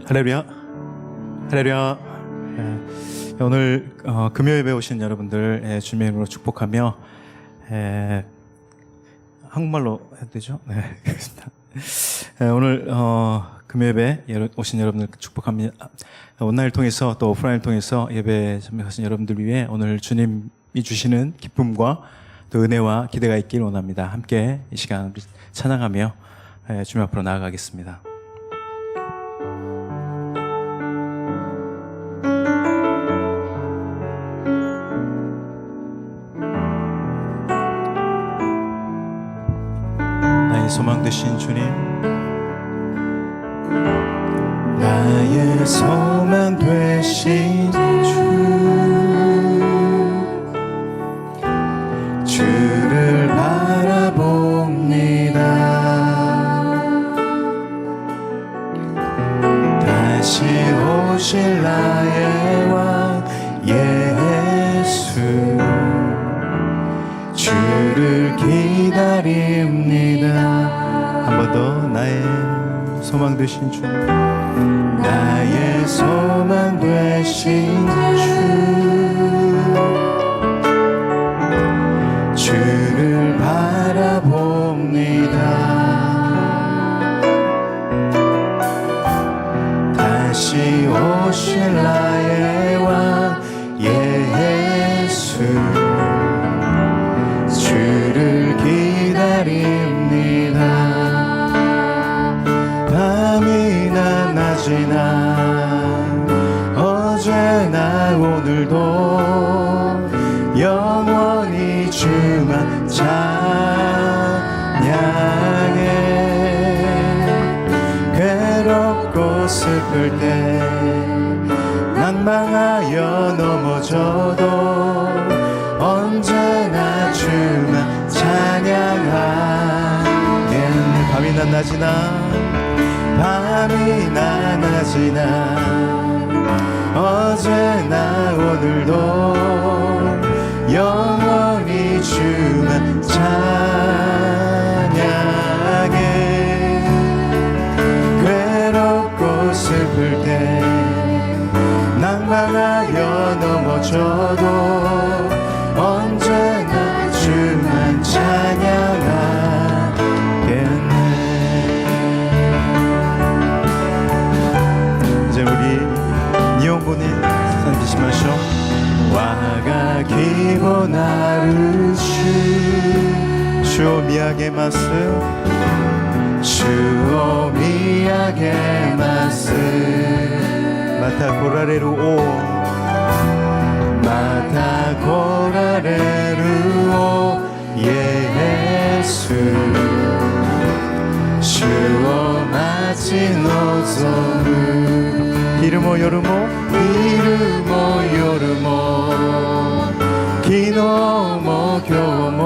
할렐루야, 할렐루야. 오늘 금요일에 오신 여러분들 주님의 이름으로 축복하며 한국말로 해도 되죠? 네, 그렇습니다. 오늘 금요일에 오신 여러분들 축복합니다. 온라인을 통해서 또 오프라인을 통해서 예배에 참여하신 여러분들 위해 오늘 주님이 주시는 기쁨과 또 은혜와 기대가 있길 원합니다. 함께 이 시간 찬양하며 주님 앞으로 나아가겠습니다. 나의 소망 되신 주님, 나의 소망 되신 주를 바라봅니다. 다시 오실 나의 왕 예수, 주를 기다립니다. 한 번 더. 나의 소망 되신 주, 나의 소망 되신 주를 바라봅니다. 다시 오실 나의 왕 예수, 주를 기다립니다. 밤이나 낮이나 어제나 오늘도 영원히 주만 찬양해. 괴롭고 슬플 때 낭망하여 넘어져도 언제나 주만 찬양하겠네. 밤이나 낮이나 어제나 오늘도 영원히 주만 찬양해. 괴롭고 슬플 때 낭망하여 넘어져도 언제나 주만 찬양하겠네. 이제 우리 니온보니 산비시마쇼 와가 기보나르 주오 미야게마스, 주오 미야게마스. 마타 고라레루 오, 마타 고라레루 오 예수, 주오 마치노소무. 이르모 요르모 기노모 교모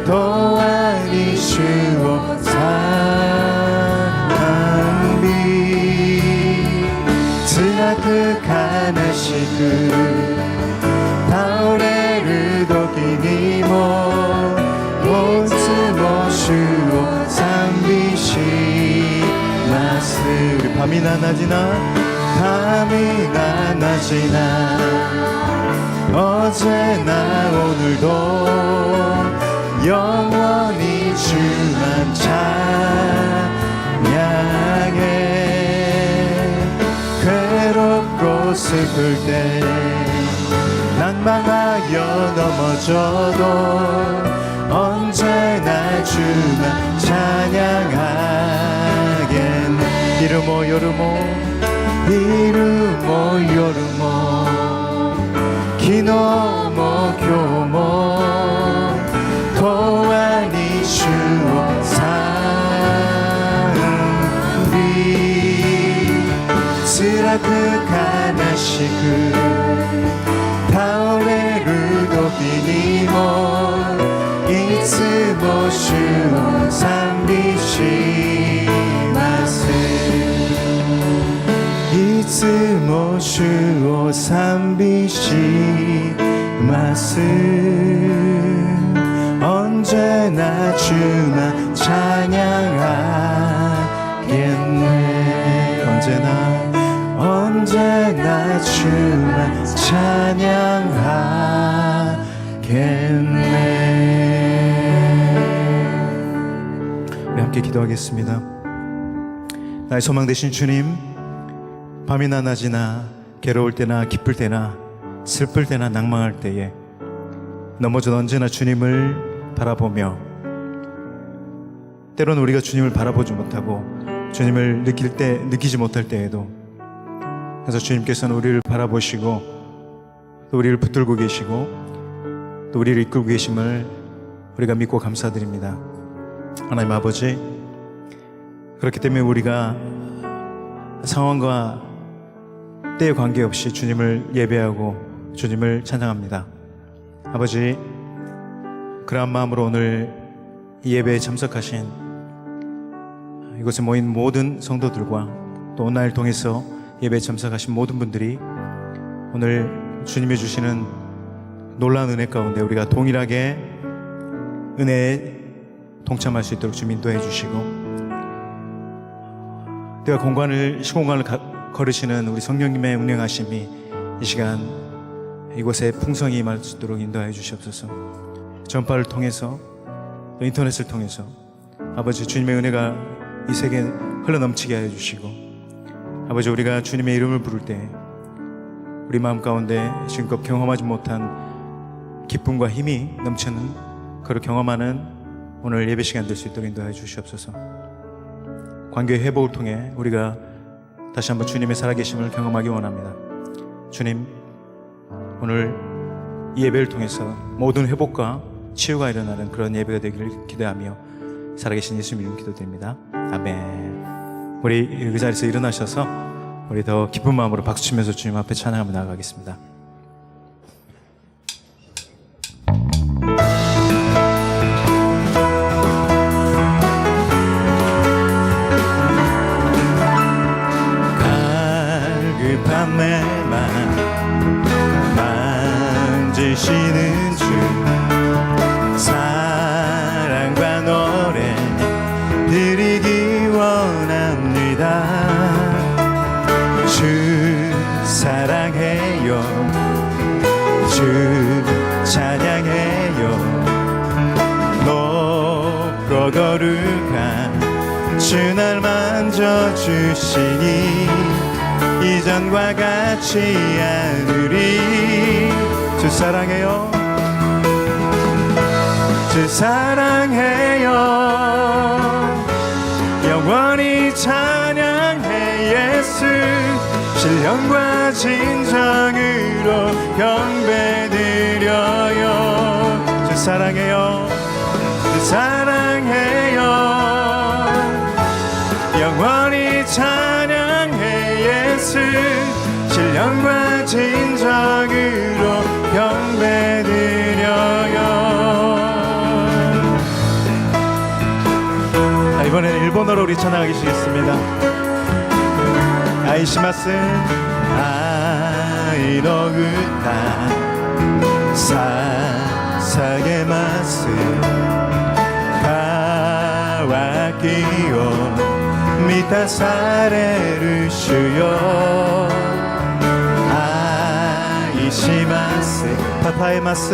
도안이 주오 산비 스라트 카나시크 타오레르 도키니모 몬스모 주오 산비시 마스. 우리 밤이나 낮이나 어제나 오늘도 영원히 주만 찬양해. 괴롭고 슬플 때 낭망하여 넘어져도 언제나 주만 찬양하겠네. 이르모 요르모 기노모 교모 도안이 주오 산비 스라트 카나시크 타오레르 도키니모 이츠모 주오 산비시마스. 이츠모 주오 산비시마스. 언제나 주만 찬양하겠네. 언제나 주만 찬양하겠네. 우리 함께 기도하겠습니다. 나의 소망 되신 주님, 밤이나 낮이나 괴로울 때나 기쁠 때나 슬플 때나 낭망할 때에 넘어져도 언제나 주님을 바라보며, 때로는 우리가 주님을 바라보지 못하고 주님을 느끼지 못할 때에도, 그래서 주님께서는 우리를 바라보시고 또 우리를 붙들고 계시고 또 우리를 이끌고 계심을 우리가 믿고 감사드립니다. 하나님 아버지, 그렇기 때문에 우리가 상황과 때에 관계없이 주님을 예배하고 주님을 찬양합니다. 아버지, 그러한 마음으로 오늘 이 예배에 참석하신 이곳에 모인 모든 성도들과 또 오늘 통해서 예배에 참석하신 모든 분들이 오늘 주님이 주시는 놀라운 은혜 가운데 우리가 동일하게 은혜에 동참할 수 있도록 주님 인도해 주시고, 때와 시공간을 걸으시는 우리 성령님의 운행하심이 이 시간 이곳에 풍성히 임할 수 있도록 인도해 주시옵소서. 전파를 통해서 또 인터넷을 통해서 아버지, 주님의 은혜가 이 세계에 흘러넘치게 하여 주시고, 아버지, 우리가 주님의 이름을 부를 때 우리 마음 가운데 지금껏 경험하지 못한 기쁨과 힘이 넘치는 그를 경험하는 오늘 예배 시간 될 수 있도록 인도해 주시옵소서. 관계의 회복을 통해 우리가 다시 한번 주님의 살아계심을 경험하기 원합니다. 주님, 오늘 이 예배를 통해서 모든 회복과 치유가 일어나는 그런 예배가 되기를 기대하며 살아계신 예수님 이름 기도드립니다. 아멘. 우리 그 자리에서 일어나셔서 우리 더 기쁜 마음으로 박수치면서 주님 앞에 찬양하며 나아가겠습니다. 갈급한 내 맘 만지시는 주, 사랑과 노래 드리기 원합니다. 주 사랑해요, 주 찬양해요. 높고 거룩한 주 날 만져주시니 이전과 같지 않으리. 주 사랑해요, 주 사랑해요. 영원히 찬양해 예수. 신령과 진정으로 경배드려요. 주 사랑해요, 주 사랑해요. 영원히 찬양해 예수. 신령과 진정으로 경배드려요. 이번에는 일본어로 우리 찬양하시겠습니다. 아이시마스 아이노우타 사사게마스 가와키요 미타사레르 주요 아이시마스 파파에마스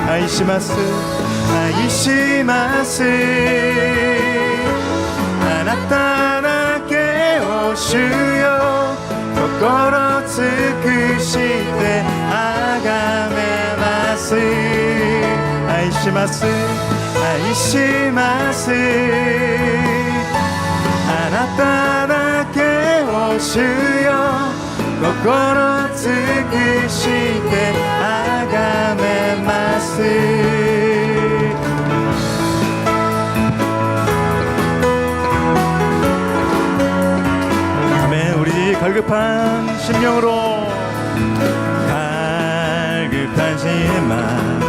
아이시마스 아이시마스 아나타나께 오시요 코코로 츠쿠시테 아가메마스 아이시마스 아이시마스 아나타나께 오시요 코코로 츠쿠시테 아가메마스. 아멘. 우리 갈급한 심령으로 갈급한 심만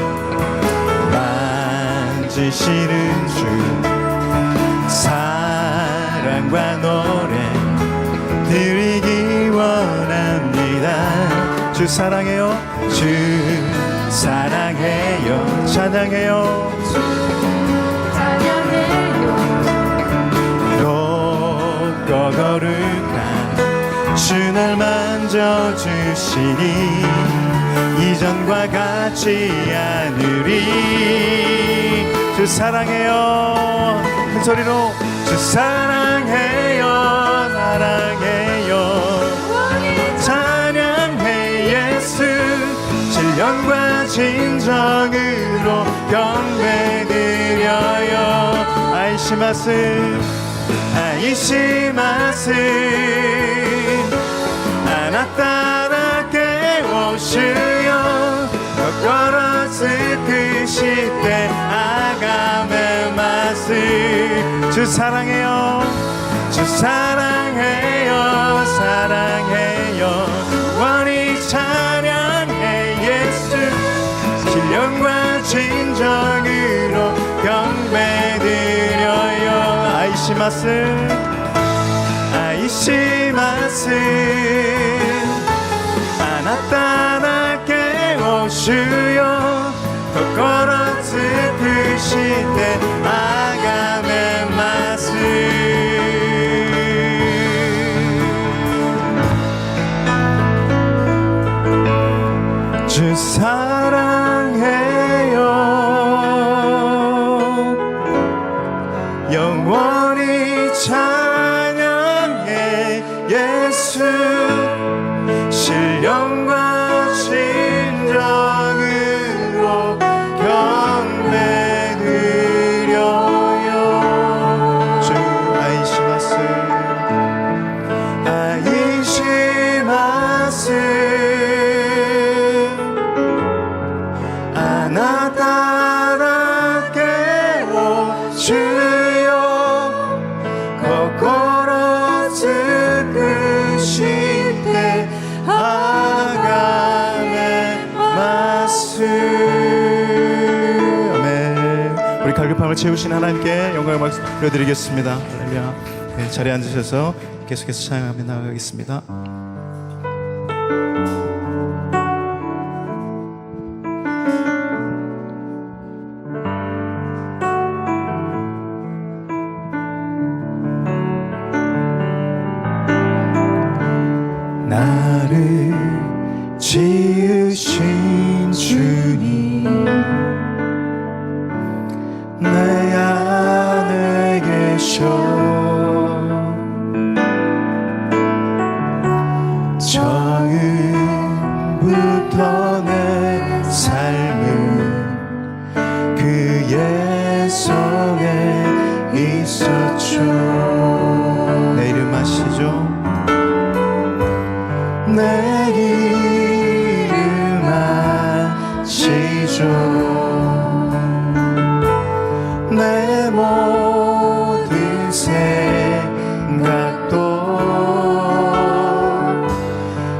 만지시는 주 사랑 찬양과 노래 드리기 원합니다. 주 사랑해요, 주 사랑해요, 찬양해요, 높고 거룩한 주 날 만져주시니 이전과 같지 않으리. 주 사랑해요, 큰 소리로 주 사랑해요, 사랑해요, 찬양해 예수. 신령과 진정으로 경배드려요. 아이시마스 아이시마스 아나타나께 오시여 거꾸로스 크시때 아가메마스. 주 사랑해요, 주 사랑해요, 사랑해요, 원히 찬양해 예수. 신령과 진정으로 경배드려요. 아이시마스 아이시마스 아나타나께 오시여 거꾸로 쓰시때 아가메마스. 주 사랑해요, 영원히 찬양해 예수. 신령과 진정으로 경배드려요. 주 아이시마스 아이시마스 아나타나께 오시여 거꾸로 쓰시때 아가메마스. 아멘. 우리 갈급함을 채우신 하나님께 영광을 박수 드리겠습니다. 할렐루야. 네, 자리에 앉으셔서 계속해서 찬양하며 나아가겠습니다. 나를 지으신 주님 내 안에 계셔. 처음부터 내 삶은 그의 손에 있었죠. 내 이름 아시죠? 내 이름 아시죠? 내 모든 생각도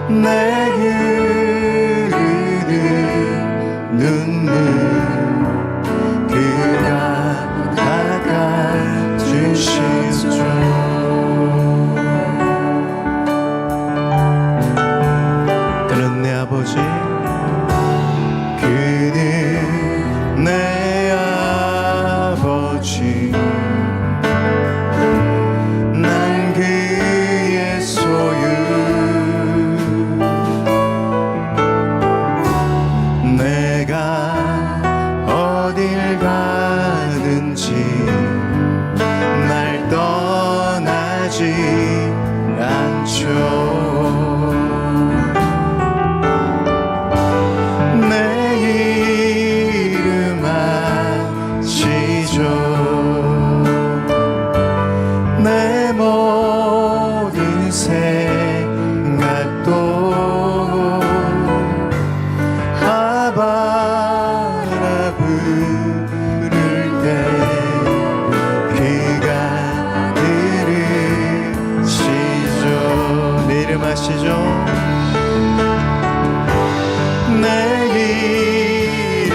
내 흐르는 눈물 그가 닦아주시죠. 아버지 그는 내 아버지 난 그의 소유 내가 어딜 가든지 날 떠나지 않죠. 내 모든 생각도 아바라 부를 때 그가 들으시죠. 내 이름 아시죠? 내 이름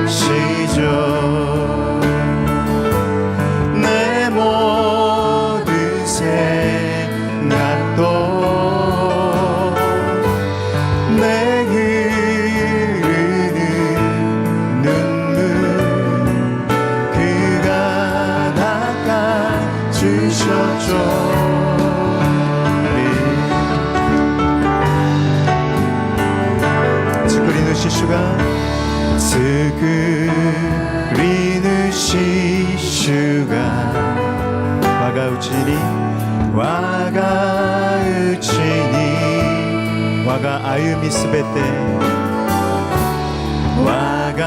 아시죠? 내 모든 스크리는 시슈가 와가 우치니 와가 아유미 스베테 와가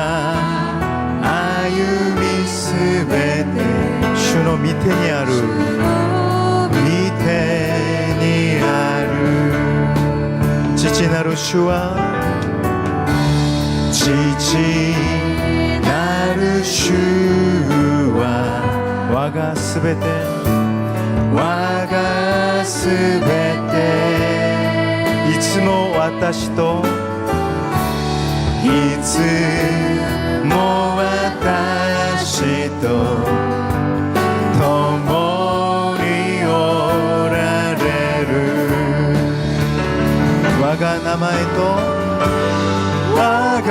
아유미 스베테 슈노 미테니아루 지치나루 슈와 지치나루 슈와 와가 스베테 와가 스베테 이츠모 와타시토 이츠모 와타시토 토모니 오라레루 와가 나마에토 와가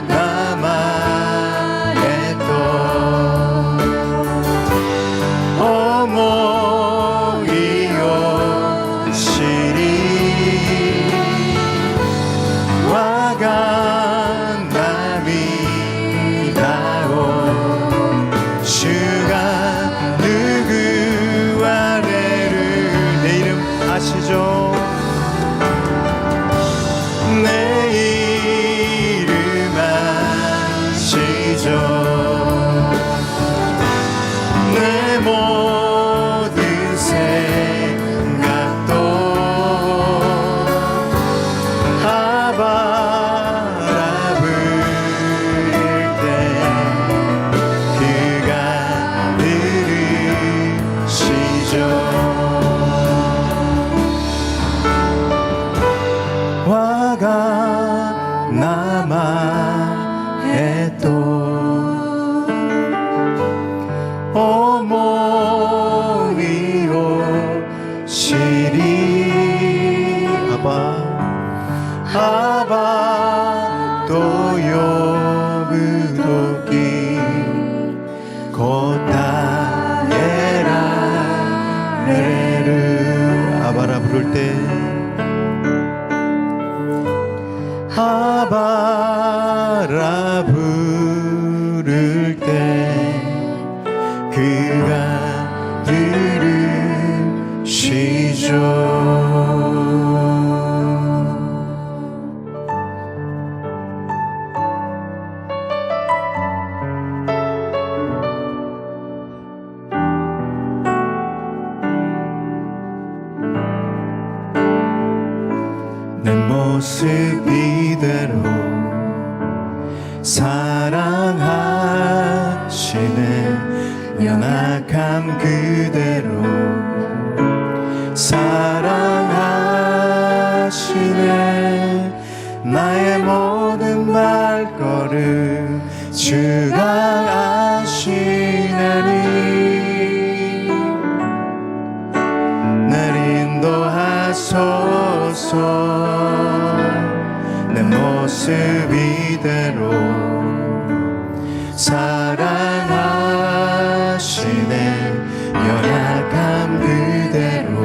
나마에토 오모이요 시리 와가 나미다오 슈가 누구와레를 내 이름 아시죠? 내 이름 아시죠? 내 모든 생각도 바라볼 때 그가 들으시죠. 와가 나마에토 오모이오 시리 아바 도요부도기 고타에라 레르 아바라 부를 때 아바라 부를 때 그가 들으시죠. 내 모습 이대로 사랑하시네 연약함 그대로 사랑하시네 나의 모든 발걸음 주가 아시나니 날 인도하소서 내 모습 이대로 사랑하시네 연약함 그대로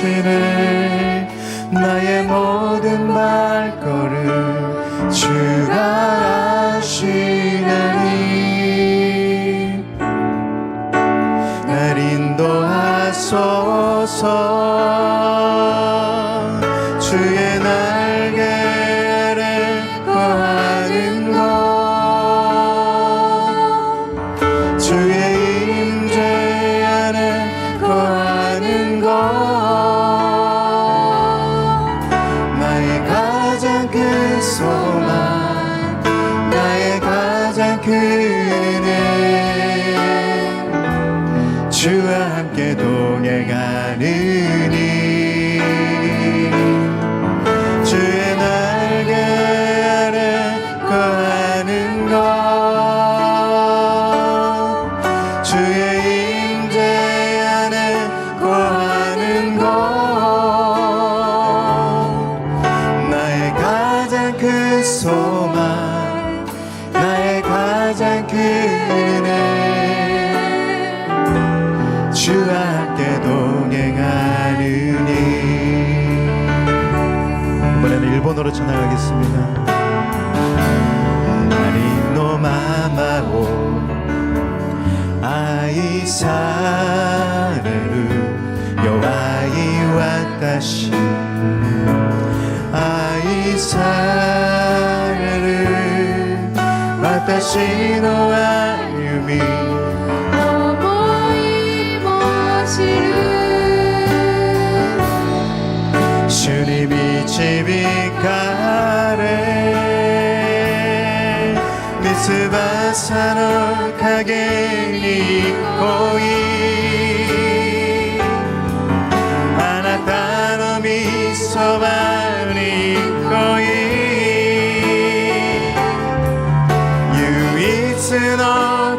사랑하시네 나의 모든 발걸음 주가 아시나니 날 인도하소서 주의 날개 아래 거하는 곳 주의 임재 안에 거하는 곳 나의 가장 큰 소망 나의 가장 큰 은혜 주와 함께 동행하느니 은혜 주와 함께 동행하느니. 이번에는 일본어로 전하겠습니다. 아리노 마마오 아이사레루 요아이 와타시 아이사레루 와타시 노 아유미 주님이 지비카레 미스바사노 카게니 코이 아나타노 미소바니 코이 유이츠노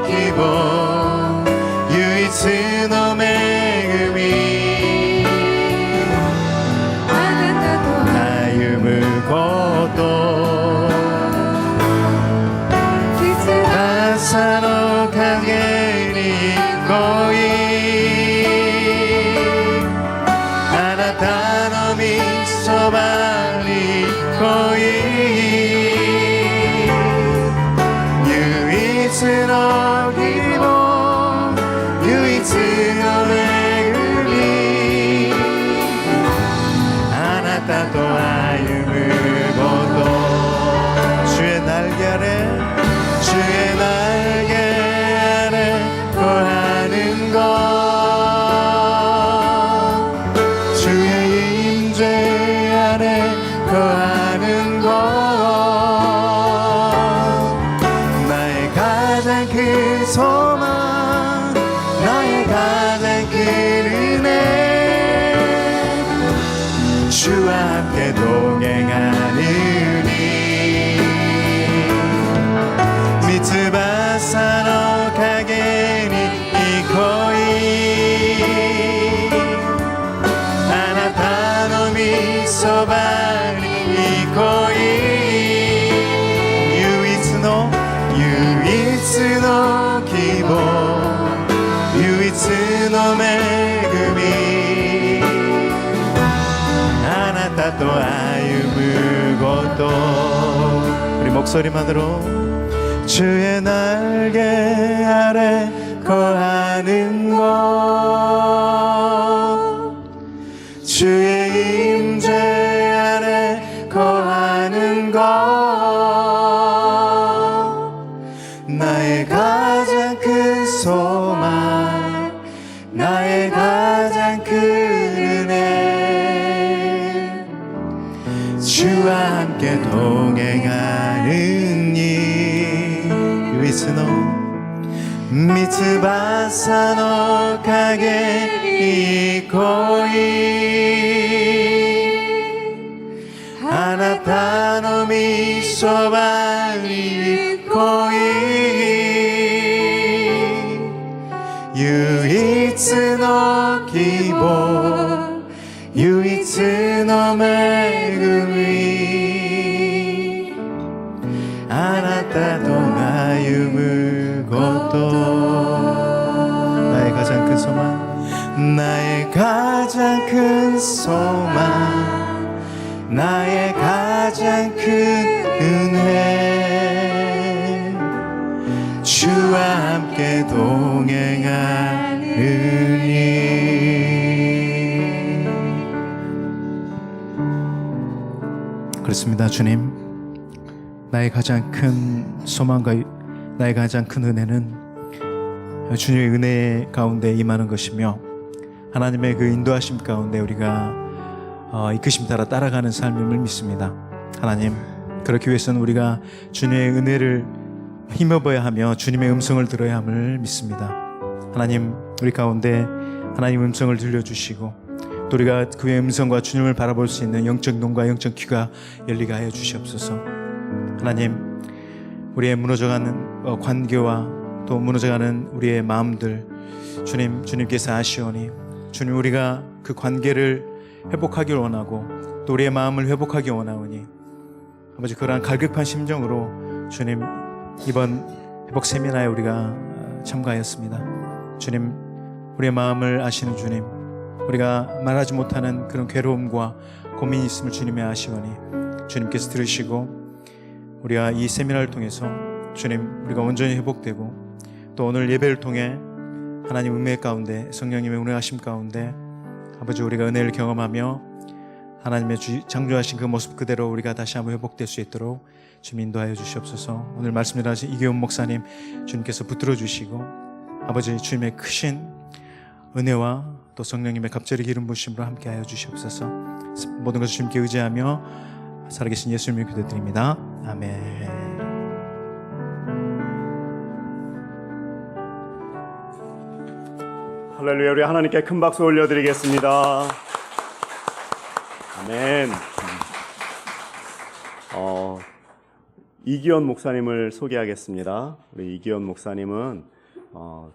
기본 유이츠노 메구미こと朝の影に恋あなたのみそばに恋唯一の希望唯一の恵みあなたと歩む주의 날개 아래 주의 날개 아래 거하는 것 주의 임재 아래 거하는 것 나의 가장 큰 소망 나의 가장 큰 은혜 주와 함께 동행하는翼の影に憩いあなたのみそばに憩い唯一の希望唯一の恵みあなたと歩むこと우리 목소리만으로 주의 날개 아래 거하는 것 주의 임재 아래 거하는 것 나의 가장 큰 소망 나의 가장 큰 은혜 주와 함께 동행하느니唯一の三翼の影に恋あなたのみそばに恋唯一の希望唯一の恵みあなたと歩むこと나의 가장 큰 소망 나의 가장 큰 소망 나의 가장 큰 은혜 주와 함께 동행하느니 그렇습니다. 주님 나의 가장 큰 소망과 나의 가장 큰 은혜는 주님의 은혜 가운데 임하는 것이며 하나님의 그 인도하심 가운데 우리가 이끄심 따라 따라가는 삶임을 믿습니다. 하나님 그렇기 위해서는 우리가 주님의 은혜를 힘입어야 하며 주님의 음성을 들어야 함을 믿습니다. 하나님 우리 가운데 하나님 음성을 들려주시고 또 우리가 그의 음성과 주님을 바라볼 수 있는 영적 눈과 영적 귀가 열리게 하여 주시옵소서. 하나님 우리의 무너져가는 관계와 또 무너져가는 우리의 마음들 주님께서 아시오니 주님 우리가 그 관계를 회복하기를 원하고 또 우리의 마음을 회복하기 원하오니 아버지 그러한 갈급한 심정으로 주님 이번 회복 세미나에 우리가 참가하였습니다. 주님, 우리의 마음을 아시는 주님, 우리가 말하지 못하는 그런 괴로움과 고민이 있음을 주님이 아시오니 주님께서 들으시고 우리가 이 세미나를 통해서 주님, 우리가 온전히 회복되고 또 오늘 예배를 통해 하나님 은혜 가운데 성령님의 운행하심 가운데 아버지 우리가 은혜를 경험하며 하나님의 창조하신 그 모습 그대로 우리가 다시 한번 회복될 수 있도록 주님 인도하여 주시옵소서. 오늘 말씀 전하신 이기훈 목사님 주님께서 붙들어 주시고 아버지 주님의 크신 은혜와 또 성령님의 갑자기 기름 부으심으로 함께하여 주시옵소서. 모든 것을 주님께 의지하며 살아계신 예수님을 기도드립니다. 아멘. 할렐루야. 우리 하나님께 큰 박수 올려드리겠습니다. 아멘. 이기현 목사님을 소개하겠습니다. 우리 이기현 목사님은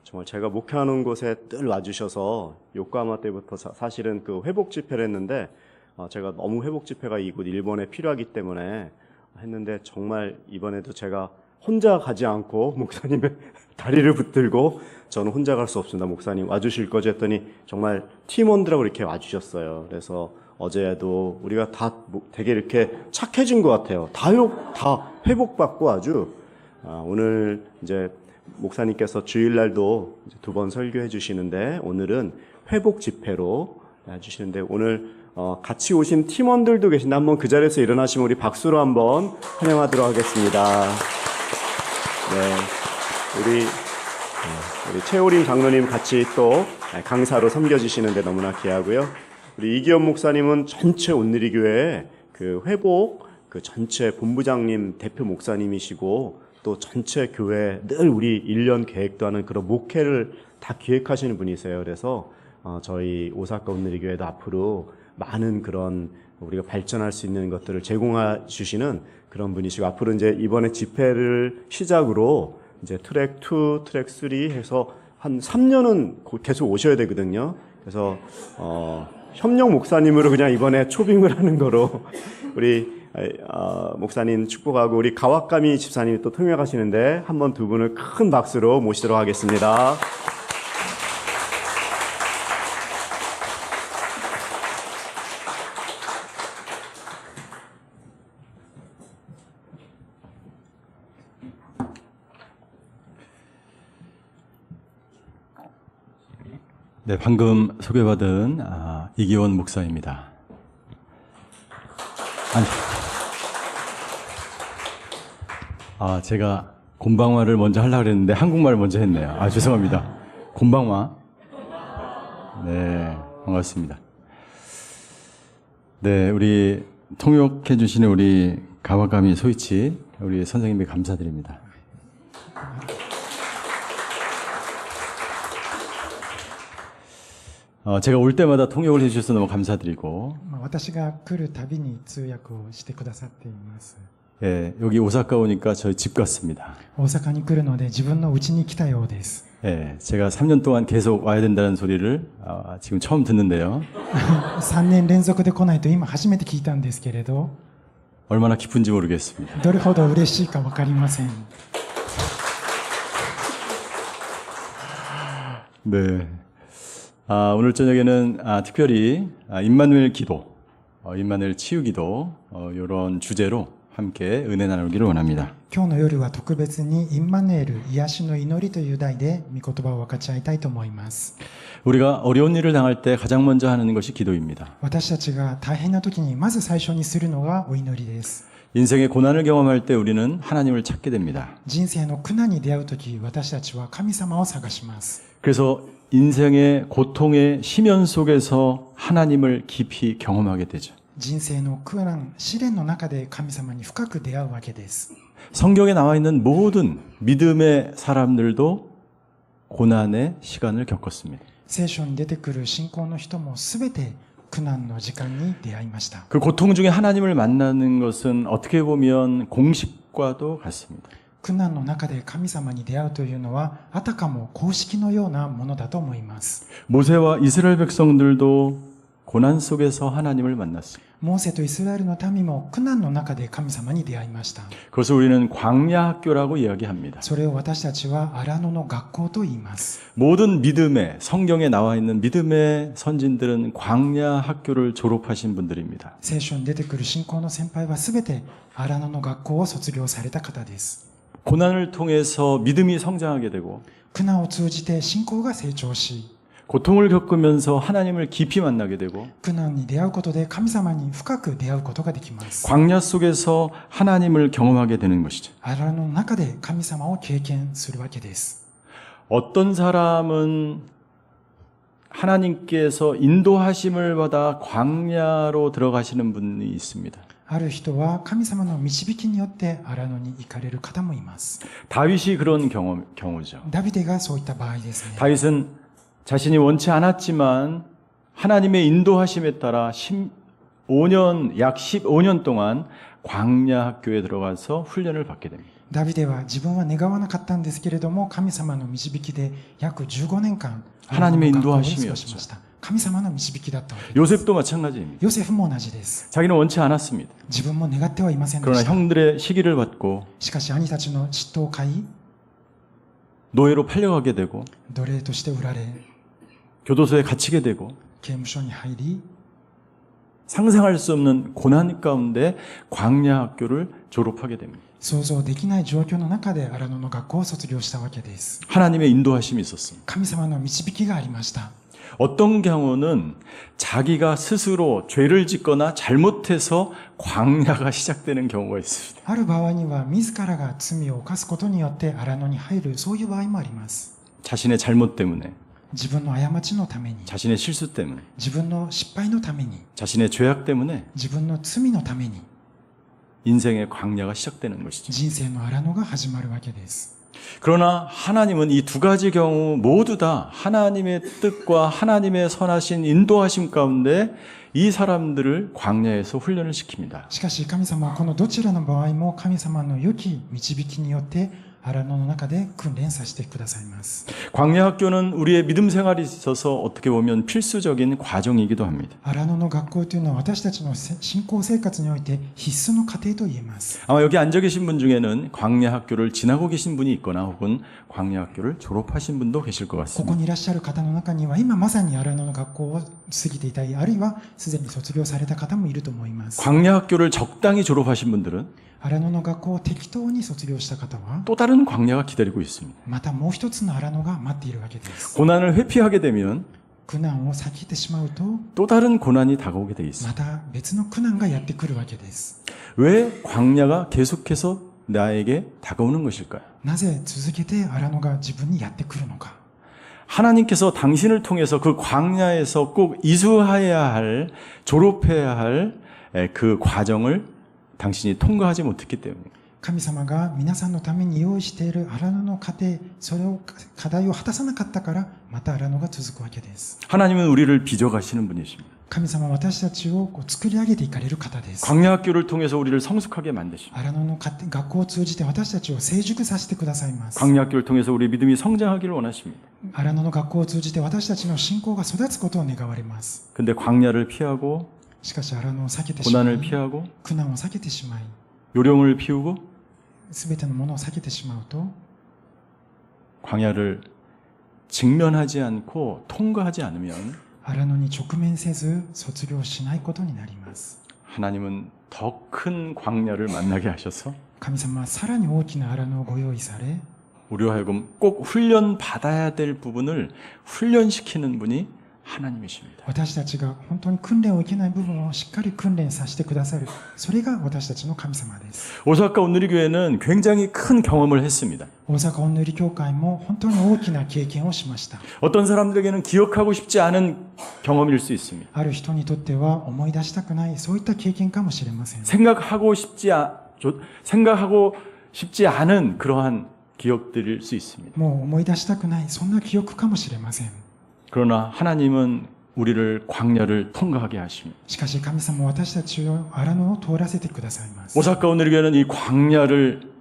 정말 제가 목회하는 곳에 늘 와주셔서 요코하마 때부터 사실은 그 회복 집회를 했는데 제가 너무 회복 집회가 이곳 일본에 필요하기 때문에 했는데 정말 이번에도 제가 혼자 가지 않고 목사님의 다리를 붙들고 저는 혼자 갈 수 없습니다. 목사님 와주실 거죠 했더니 정말 팀원들하고 이렇게 와주셨어요. 그래서 어제도 우리가 다 되게 이렇게 착해진 것 같아요. 다 회복받고 아주 오늘 이제 목사님께서 주일날도 2번 설교해 주시는데 오늘은 회복 집회로 해주시는데 오늘 같이 오신 팀원들도 계신데 한번 그 자리에서 일어나시면 우리 박수로 한번 환영하도록 하겠습니다. 네, 우리 최호림 장로님 같이 또 강사로 섬겨주시는데 너무나 귀하고요. 우리 이기현 목사님은 전체 온누리교회 그 회복 그 전체 본부장님 대표 목사님이시고 또 전체 교회 늘 우리 1년 계획도 하는 그런 목회를 다 기획하시는 분이세요. 그래서 저희 오사카 온누리교회도 앞으로 많은 그런 우리가 발전할 수 있는 것들을 제공해 주시는 그런 분이시고 앞으로 이제 이번에 집회를 시작으로 이제 트랙 2, 트랙 3 해서 한 3년은 계속 오셔야 되거든요. 그래서 협력 목사님으로 그냥 이번에 초빙을 하는 거로 우리 목사님 축복하고 우리 가와카미 집사님이 또 통역하시는데 한번 두 분을 큰 박수로 모시도록 하겠습니다. 네, 방금 소개받은 이기원 목사입니다. 제가 곤방화를 먼저 하려고 했는데 한국말을 먼저 했네요. 죄송합니다. 곤방화. 네, 반갑습니다. 네, 우리 통역해 주시는 우리 가와가미 소이치 우리 선생님께 감사드립니다. 제가 올 때마다 통역을 해주셔서 너무 감사드리고 私が来るたびに通訳をしてくださっています。 예, 여기 오사카 오니까 저희 집 같습니다. 大阪に来るので自分の家に来たようです。 예, 제가 3년 동안 계속 와야 된다는 소리를 지금 처음 듣는데요. 3年連続で来ないと今初めて聞いたんですけれど、 얼마나 기쁜지 모르겠습니다. どれほど嬉しいか分かりません。 네. 오늘 저녁에는 특별히 임마누엘 기도, 임마누엘 치유 기도 이런 주제로 함께 은혜 나누기를 원합니다. 今日の夜は特別にインマヌエル癒しの祈りという題で御言葉を分かち合いたいと思います。 우리가 어려운 일을 당할 때 가장 먼저 하는 것이 기도입니다. 私たちが大変な時にまず最初にするのがお祈りです。 인생의 고난을 경험할 때 우리는 하나님을 찾게 됩니다. 人生の苦難に出会う時、私たちは神様を探します。 그래서 인생의 고통의 심연 속에서 하나님을 깊이 경험하게 되죠. 人生の苦難、試練の中で神様に深く出会うわけです。 성경에 나와 있는 모든 믿음의 사람들도 고난의 시간을 겪었습니다. 聖書に出てくる信仰の人もすべて苦難の時間に出会いました。 그 고통 중에 하나님을 만나는 것은 어떻게 보면 공식과도 같습니다. 苦難の中で神様に出会うというのはあたかも公式のようなものだと思います。 모세와 이스라엘 백성들도 고난 속에서 하나님을 만났습니다. モーセとイスラエルの民も苦難の中で神様に出会いました。 그것을 우리는 광야 학교라고 이야기합니다. それを私たちは荒野の学校と言います。 모든 믿음의 성경에 나와 있는 믿음의 선진들은 광야 학교를 졸업하신 분들입니다. 聖書に出てくる信仰の先輩はすべて荒野の学校を卒業された方です。 고난을 통해서 믿음이 성장하게 되고 苦難を通じて信仰が成長し、 고통을 겪으면서 하나님을 깊이 만나게 되고 苦難に出会うことで神様に深く出会うことができます。 광야 속에서 하나님을 경험하게 되는 것이죠. 荒野の中で神様を経験するわけです。 어떤 사람은 하나님께서 인도하심을 받아 광야로 들어가시는 분이 있습니다. ある人は神様の導きによって荒野に行かれる方もいます。 다윗이 그런 경우죠. ダビデがそういった場合ですね。 다윗은 자신이 원치 않았지만 하나님의 인도하심에 따라 15년, 약 15년 동안 광야 학교에 들어가서 훈련을 받게 됩니다. ダビデは自分は願わなかったんですけれども、神様の導きで約15年間荒野の学校を過ごしました。神様の導きだったわけです。 요셉도 마찬가지입니다. ヨセフも同じです。 자기는 원치 않았습니다. 自分も願ってはいませんで 그러나 した。 형들의 시기를 받고 しかし兄たちの嫉妬を買い、 노예로 팔려가게 되고 奴隷として売られ、 교도소에 갇히게 되고 刑務所に入り、 상상할 수 없는 고난 가운데 광야 학교를 졸업하게 됩니다. 想像できない状況の中で荒野の学校を卒業したわけです。 하나님의 인도하심이 있었습니다. 神様の導きがありました。 어떤 경우는 자기가 스스로 죄를 짓거나 잘못해서 광야가 시작되는 경우가 있습니다. ある場合には自らが罪を犯すことによって荒野に入る、そういう場合もあります。 자신의 잘못 때문에, 自分の過ちのために、 자신의 실수 때문에, 自分の失敗のために、 자신의 죄악 때문에 自分の罪のために 인생의 광야가 시작되는 것이죠. 人生の荒野が始まるわけです。 그러나 하나님은 이 두 가지 경우 모두 다 하나님의 뜻과 하나님의 선하신 인도하심 가운데 이 사람들을 광야에서 훈련을 시킵니다. しかし神様はこのどちらの場合も神様の良き導きによって荒野の中で訓練させてくださいます。 광야 학교는 우리의 믿음 생활에 있어서 어떻게 보면 필수적인 과정이기도 합니다. 荒野の学校というのは私たちの信仰生活において必須の過程と言えます。 아마 여기 앉아 계신 분 중에는 광야 학교를 지나고 계신 분이 있거나 혹은 광야 학교를 졸업하신 분도 계실 것 ここ 같습니다. にいらっしゃる方の中には今まさに荒野の学校を過ぎていたり、あるいはすでに卒業された方もいると思います。 광야 학교를 적당히 졸업하신 분들은 荒野の学校を適当に卒業した方は 또 다른 광야가 기다리고 있습니다. またもう一つの荒野が待っているわけです。 고난을 회피하게 되면 苦難を避けてしまうと 또 다른 고난이 다가오게 돼 ま 있습니다. た別の苦難がやってくるわけです。 왜 광야가 계속해서 나에게 다가오는 것일까요? なぜ続けて荒野が自分にやってくるのか。 하나님께서 당신을 통해서 그 광야에서 꼭 이수해야 할, 졸업해야 할 그 과정을 당신이 통과하지 못했기 때문입니다. 神様が皆さんのために用意している荒野の過程、それを課題を果たさなかったからまた荒野が続くわけです。 하나님은 우리를 빚어가시는 분이십니다. 神様は私たちを作り上げていかれる方です。 광야 학교를 통해서 우리를 성숙하게 만드십니다. 荒野の学校を通じて私たちを成熟させてくださいます。 광야 학교를 통해서 우리 믿음이 성장하기를 원하십니다. 荒野の学校を通じて私たちの信仰が育つことを願われます。 근데 광야를 피하고 しかし荒野を避けてしまい、 고난을 피하고 苦難を避けてしまい、 요령을 피우고 すべてのものを避けてしまうと、 광야를 직면하지 않고 통과하지 않으면 荒野に直面せず卒業しないことになります。 하나님은 더 큰 광야를 만나게 하셔서 神様はさらに大きな荒野をご用意され、 우리와 하여금 꼭 훈련 받아야 될 부분을 훈련시키는 분이 하나님이십니다. 私たちが本当に訓練を受けない部分をしっかり訓練させてくださる、それが私たちの神様です。 오사카 온누리교회는 굉장히 큰 경험을 했습니다. 大阪御塗教会も本当に大きな経験をしました。 어떤 사람들에게는 기억하고 싶지 않은 경험일 수 있습니다. ある人にとっては思い出したくない、そういった経験かもしれません。 생각하고 싶지 않은 그러한 기억들일 수 있습니다. もう思い出したくない、そんな記憶かもしれません。 그러나 하나님은 우리를 광야를 통과하게 하십니다. しかし神様は私たちを荒野を通らせてくださいます。 오사카 온누리교회는 이 광야를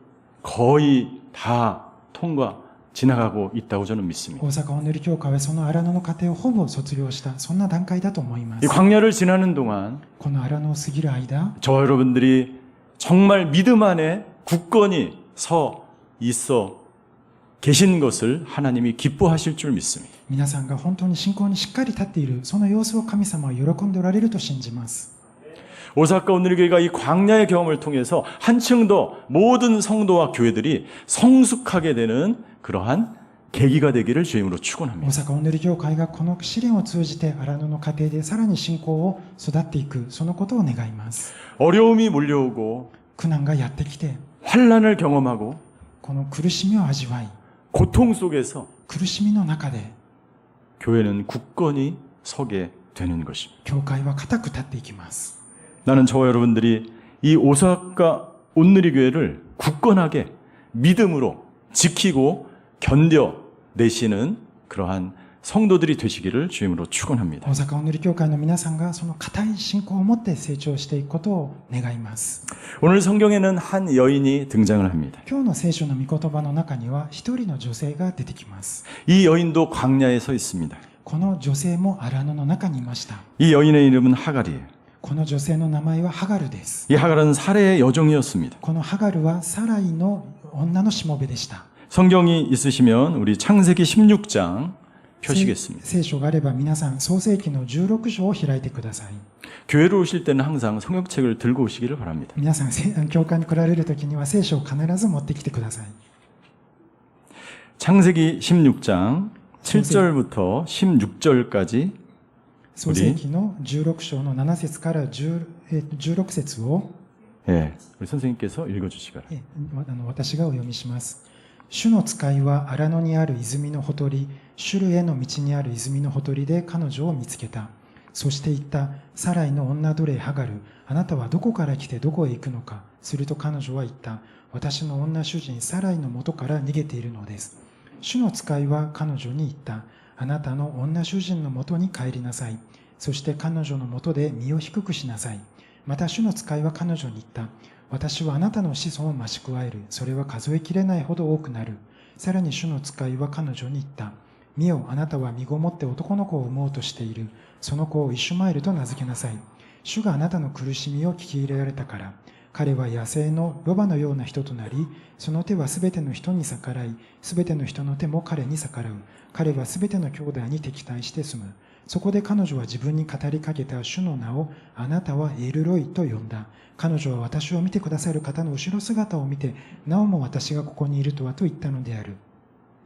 거의 다 통과 지나가고 있다고 저는 믿습니다. 大阪本瑠教会はその荒野の過程をほぼ卒業した、そんな段階だと思いま 이 す。 광야를 지나는 동안 この荒野を過ぎる間、 저와 여러분들이 정말 믿음 안에 굳건히 서 있어 계신 것을 하나님이 기뻐하실 줄 믿습니다. 皆さんが本当に信仰にしっかり立っている、その様子を神様は喜んでおられると信じます。 오사카 오늘교회가 이 광야의 경험을 통해서 한층 더 모든 성도와 교회들이 성숙하게 되는 그러한 계기가 되기를 주임으로 大 축원합니다. 阪本瑠教会がこの試練を通じて荒野の過程でさらに信仰を育っていく、そのことを願います。 어려움이 몰려오고 苦難がやってきて、 환란을 경험하고 この苦しみを味わい、 고통 속에서 苦しみの中で 교회는 굳건히 서게 되는 것입니다. 教会は固く立っていきます。 나는 저와 여러분들이 이 오사카 온누리 교회를 굳건하게 믿음으로 지키고 견뎌내시는 그러한 성도들이 되시기를 주임으로 축원합니다. 大阪本瑠教会の皆さんがその固い信仰を持って成長していくことを願います。 오늘 성경에는 한 여인이 등장을 합니다. 今日の聖書の御言葉の中には一人の女性が出てきます。 이 여인도 광야에 서 있습니다. この女性も荒野の中にいました。 이 여인의 이름은 하갈이에요. この女性の名前はハガルです。 이 하갈은 사레의 여종이었습니다. このハガルはサライの女のしもべでした。 성경이 있으시면 우리 창세기 16장 펴시겠습니다. 聖書があれば皆さん創世記の16章を開いてください。 교회로 오실 때는 항상 성경책을 들고 오시기를 바랍니다. 皆さん教会に来られる時には聖書を必ず持ってきてください。 창세기 16장 7절부터 16절까지 創世記の16章の7節から16節を 예, 우리 선생님께서 읽어주시기 바랍니다. 私がお読みします。主の使いは荒野にある泉のほとり、シュルへの道にある泉のほとりで彼女を見つけた。そして言った、サライの女奴隷ハガル、あなたはどこから来てどこへ行くのか。すると彼女は言った、私の女主人サライの元から逃げているのです。主の使いは彼女に言った、あなたの女主人の元に帰りなさい。そして彼女の元で身を低くしなさい。また主の使いは彼女に言った。私はあなたの子孫を増し加える。それは数えきれないほど多くなる。さらに主の使いは彼女に言った。見よ、あなたは身ごもって男の子を産もうとしている。その子をイシュマエルと名付けなさい。主があなたの苦しみを聞き入れられたから。彼は野生のロバのような人となり、その手はすべての人に逆らい、すべての人の手も彼に逆らう。彼はすべての兄弟に敵対して住む。そこで彼女は自分に語りかけた主の名を、あなたはエルロイと呼んだ。彼女は私を見てくださる方の後ろ姿を見て、なおも私がここにいるとはと言ったのである。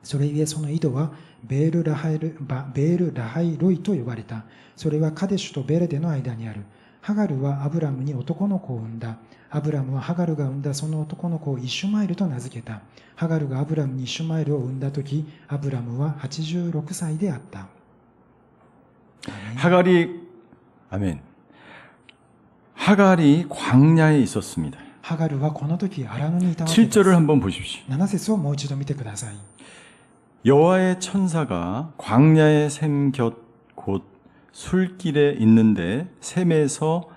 それゆえその井戸はベールラハイロイと呼ばれた。それはカデシュとベレデの間にある。ハガルはアブラムに男の子を産んだ。アブラムはハガルが産んだその男の子をイシュマエルと名付けた。ハガルがアブラムにイシュマエルを産んだとき、アブラムは86歳であった。 아멘. 하갈이 광야에 있었습니다. ハガルはこの時荒野にいたわけです。 7절을 한번 보십시오. 7節をもう一度見てください。 여호와의 천사가 광야의 샘 곁 곧 술길에 있는데 샘에서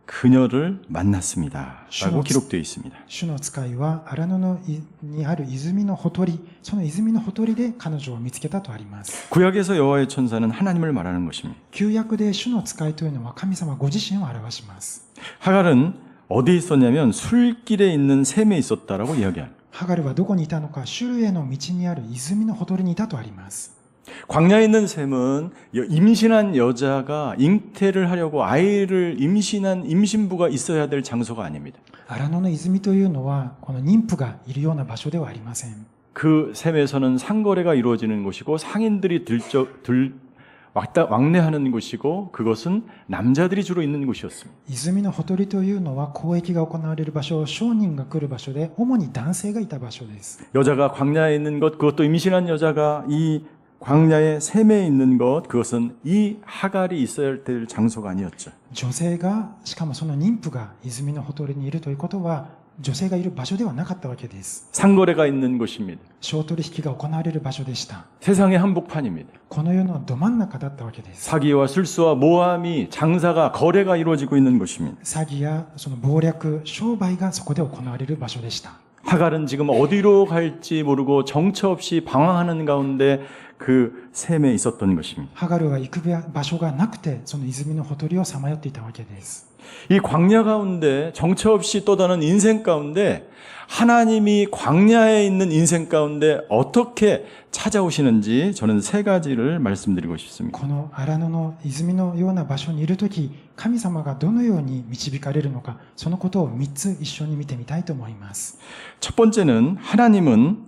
그녀를 만났습니다. 라고 기록되어 있습니다. 主の使いは荒野にある泉のほとり、その泉のほとりで彼女を見つけたとあります。 구약에서 여호와의 천사는 하나님을 말하는 것입니다. 旧約で主の使いというのは神様ご自身を表します。 하갈은 어디에 있었냐면 술길에 있는 샘에 있었다라고 이야기합니다. ハガルはどこにいたのか、シュルへの道にある泉のほとりにいたとあります。 광야에 있는 샘은 임신한 여자가 잉태를 하려고 아이를 임신한 임신부가 있어야 될 장소가 아닙니다. 荒野の泉というのはこの妊婦がいるような場所ではありません。 그 샘에서는 상거래가 이루어지는 곳이고 상인들이 왕래하는 곳이고 그것은 남자들이 주로 있는 곳이었습니다. 泉のほとりというのは交易が行われる場所、商人が来る場所で主に男性がいた場所です。 여자가 광야에 있는 것, 그것도 임신한 여자가 이 광야의 샘에 있는 것, 그것은 이 하갈이 있어야 될 장소가 아니었죠. 女性が、しかもその妊婦が泉のほとりにいるということは女性がいる場所ではなかったわけです。 상거래가 있는 곳입니다. 商取引が行われる場所でした。 세상의 한복판입니다. この世のど真ん中だったわけです。 사기와 술수와 모함이 장사가 거래가 이루어지고 있는 곳입니다. 詐欺やその謀略、商売がそこで行われる場所でした。 하갈은 지금 어디로 갈지 모르고 정처 없이 방황하는 가운데 그 셈에 있었던 것입니다.ハガルは行く場所がなくて、その泉のほとりをさまよっていたわけです。 이 광야 가운데 정처 없이 떠도는 인생 가운데 하나님이 광야에 있는 인생 가운데 어떻게 찾아오시는지 저는 세 가지를 말씀드리고 싶습니다. この荒野の泉のような場所にいるとき、神様がどのように導かれるのか、そのことを3つ一緒に見てみたいと思います。 첫 번째는 하나님은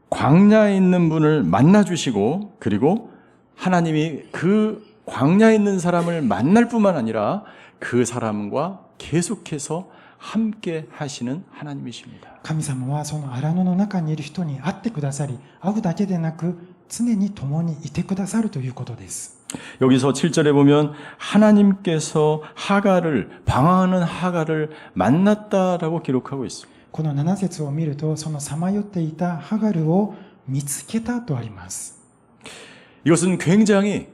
광야에 있는 분을 만나 주시고 그리고 하나님이 그 광야에 있는 사람을 만날 뿐만 아니라 그 사람과 계속해서 함께 하시는 하나님이십니다. 神様はその荒野の中にいる人に会ってくださり、会うだけでなく常に共にいてくださるということです。 여기서 7절에 보면 하나님께서 하갈을 방황하는 하갈을 만났다라고 기록하고 있습니다. この7節を見ると、そのさまよっていたハガルを見つけたとあります。 이것은 굉장히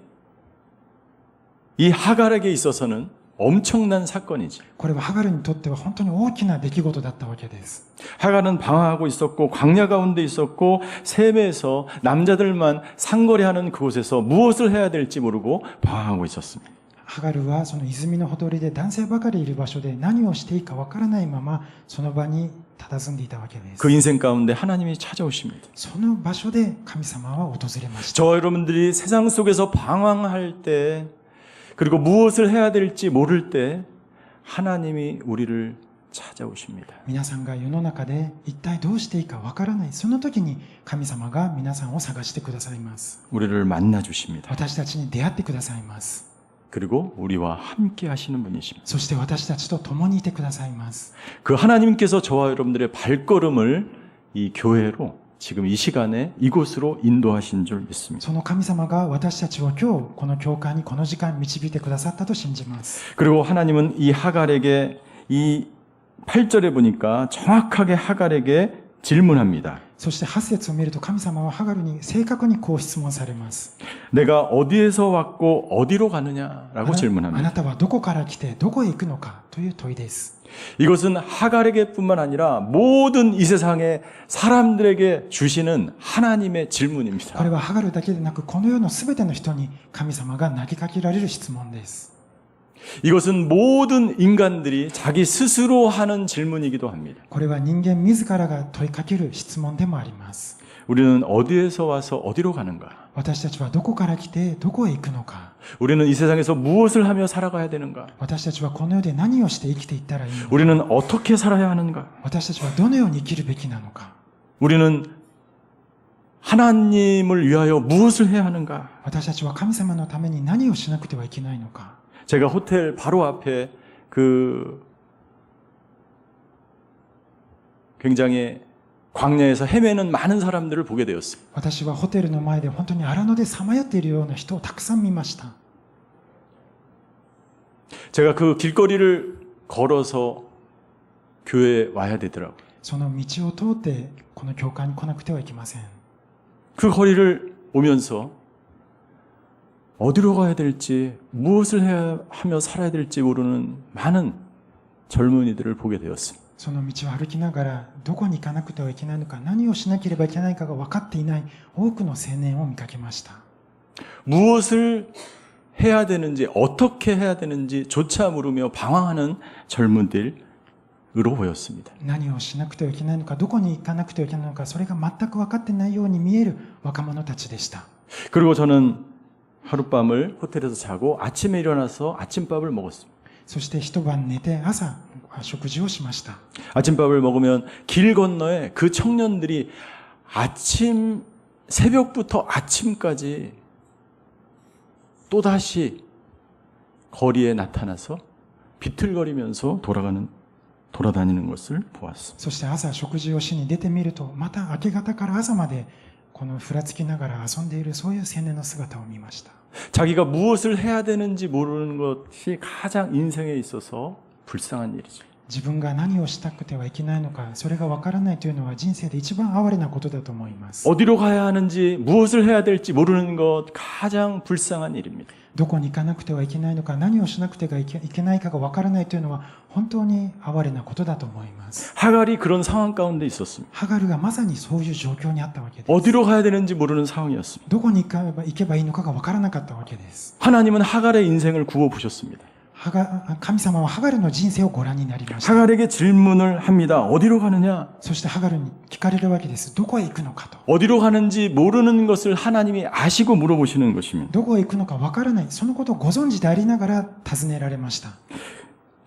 이 하갈에게 있어서는 엄청난 사건이지. これはハガルにとっては本当に大きな出来事だったわけです。 하갈은 방황하고 있었고 광야 가운데 있었고 셈에서 남자들만 상거래하는 그곳에서 무엇을 해야 될지 모르고 방황하고 있었습니다. ハガルはその泉のほとりで男性ばかりいる場所で何をしていいかわからないままその場に佇んでいたわけです。 그 인생 가운데 하나님이 찾아오십니다. その場所で神様は訪れました。 저와 여러분들이 세상 속에서 방황할 때 그리고 무엇을 해야 될지 모를 때 하나님이 우리를 찾아오십니다. 皆さんが世の中で一体どうしていいかわからない、その時に神様が皆さんを探してくださいます。 우리를 만나 주십니다. 私たちに出会ってくださいます。 그리고 우리와 함께 하시는 분이십니다. そして私たちと共にいてくださいます。 그 하나님께서 저와 여러분들의 발걸음을 이 교회로 지금 이 시간에 이곳으로 인도하신 줄 믿습니다. その神様が私たちを今日この教会にこの時間導いてくださったと信じます。 그리고 하나님은 이 하갈에게 이 8절에 보니까 정확하게 하갈에게 질문합니다. そして8節を見ると神様はハガルに正確にこう質問されます。 내가 어디에서 왔고 어디로 가느냐라고 あ 질문합니다. なたはどこから来てどこへ行くのかという問いです。 이것은 하갈에게뿐만 아니라 모든 이 세상의 사람들에게 주시는 하나님의 こ 질문입니다. れはハガルだけでなくこの世のすべての人に神様が投げかけられる質問です。 이것은 모든 인간들이 자기 스스로 하는 질문이기도 합니다. これは人間自らが問いかける質問でもあります。 우리는 어디에서 와서 어디로 가는가? 私たちはどこから来てどこへ行くのか。 우리는 이 세상에서 무엇을 하며 살아가야 되는가? 私たちはこの世で何をして生きていったらいいのか。 우리는 어떻게 살아야 하는가? 私たちはどのように生きるべきなのか。 우리는 하나님을 위하여 무엇을 해야 하는가? 私たちは神様のために何をしなくてはいけないのか。 제가 호텔 바로 앞에 그 굉장히 광야에서 헤매는 많은 사람들을 보게 되었어요. 私はホテルの前で本当に荒野でさまよっているような人をたくさん見ました。 제가 그 길거리를 걸어서 교회에 와야 되더라고요. その道を通ってこの教会に来なくてはいけません。 그 거리를 오면서 어디로 가야 될지 무엇을 해야 하며 살아야 될지 모르는 많은 젊은이들을 보게 되었습니다. その道を歩きながらどこに行かなくてはいけないのか、何をしなければいけないかが分かっていない多くの青年を見かけました。 무엇을 해야 되는지 어떻게 해야 되는지조차 모르며 방황하는 젊은들으로 보였습니다. 何をしなくてはいけないのか、どこに行かなくてはいけないのか、それが全く分かってないように見える若者たちでした。 그리고 저는 하룻밤을 호텔에서 자고 아침에 일어나서 아침밥을 먹었습니다. そして一晩寝て朝食事をしました。 아침밥을 먹으면 길 건너에 그 청년들이 새벽부터 아침까지 또다시 거리에 나타나서 비틀거리면서 돌아다니는 것을 보았습니다. そして朝食事をしに出てみると、また明け方から朝までこのふらつきながら遊んでいるそういう青年の姿を見ました。 자기가 무엇을 해야 되는지 모르는 것이 가장 인생에 있어서 불쌍한 일이죠. 自分が何をしたくてはいけないのか、それがわからないというのは人生で一番哀れなことだと思います。 어디로 가야 하는지 무엇을 해야 될지 모르는 것 가장 불쌍한 일입니다. どこに行かなくてはいけないのか、何をしなくてはいけないかがわからないというのは本当に哀れなことだと思います。 하갈이 그런 상황 가운데 있었습니다. ハガルがまさにそういう状況にあったわけです。 어디로 가야 되는지 모르는 상황이었습니다. どこに行けばいいのかがわからなかったわけです。 하나님은 하갈의 인생을 구워 보셨습니다. 神様はハガルの人生をご覧になりました。 하갈에게 질문을 합니다. 어디로 가느냐? そしてハガルに聞かれるわけです。どこへ行くのかと。 어디로 가는지 모르는 것을 하나님이 아시고 물어보시는 것입니다. どこへ行くのかわからない。そのことをご存知でありながら尋ねられました。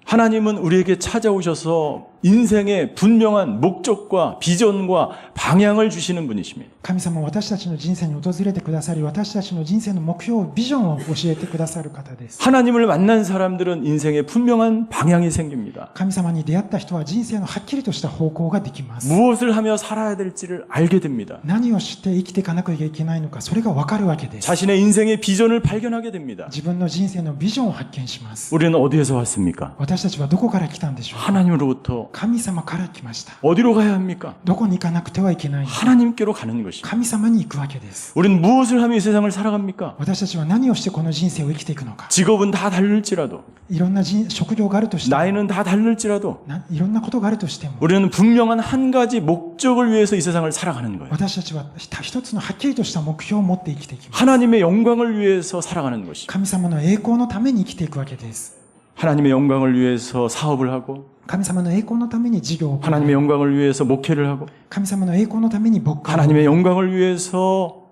하나님은 우리에게 찾아오셔서 인생의 분명한 목적과 비전과 방향을 주시는 분이십니다. 神様は私たちの人生に訪れてくださり、私たちの人生の目標、ビジョンを教えてくださる方です。 하나님을 만난 사람들은 인생에 분명한 방향이 생깁니다. 神様に出会った人は人生のはっきりとした方向ができます。 무엇을 하며 살아야 될지를 알게 됩니다. 何をして生きていかなきゃいけないのか、それがわかるわけです。 자신의 인생의 비전을 발견하게 됩니다. 自分の人生のビジョンを発見します。 우리는 어디에서 왔습니까? 私たちはどこから来たんでしょうか。 하나님으로부터. 神様から来ました。 어디로 가야 합니까? どこに行かなくてはいけないのか。 하나님께로 가는 것입니다. 神様に行くわけです。 우리는 무엇을 하며 이 세상을 살아갑니까? 私たちは何をしてこの人生を生きていくのか。 직업은 다 다를지라도, いろんな職業があるとしても、 나이는 다 다를지라도, いろんなことがあるとしても、 우리는 분명한 한 가지 목적을 위해서 이 세상을 살아가는 거예요. 私たちは一つのはっきりとした目標を持って生きていきます。 하나님의 영광을 위해서 살아가는 것입니다. 神様の栄光のために生きていくわけです。 하나님의 영광을 위해서 사업을 하고, 神様の栄光のために事業を行う。 하나님의 영광을 위해서 목회를 하고, 神様の栄光のために牧会を。 하나님의 영광을 위해서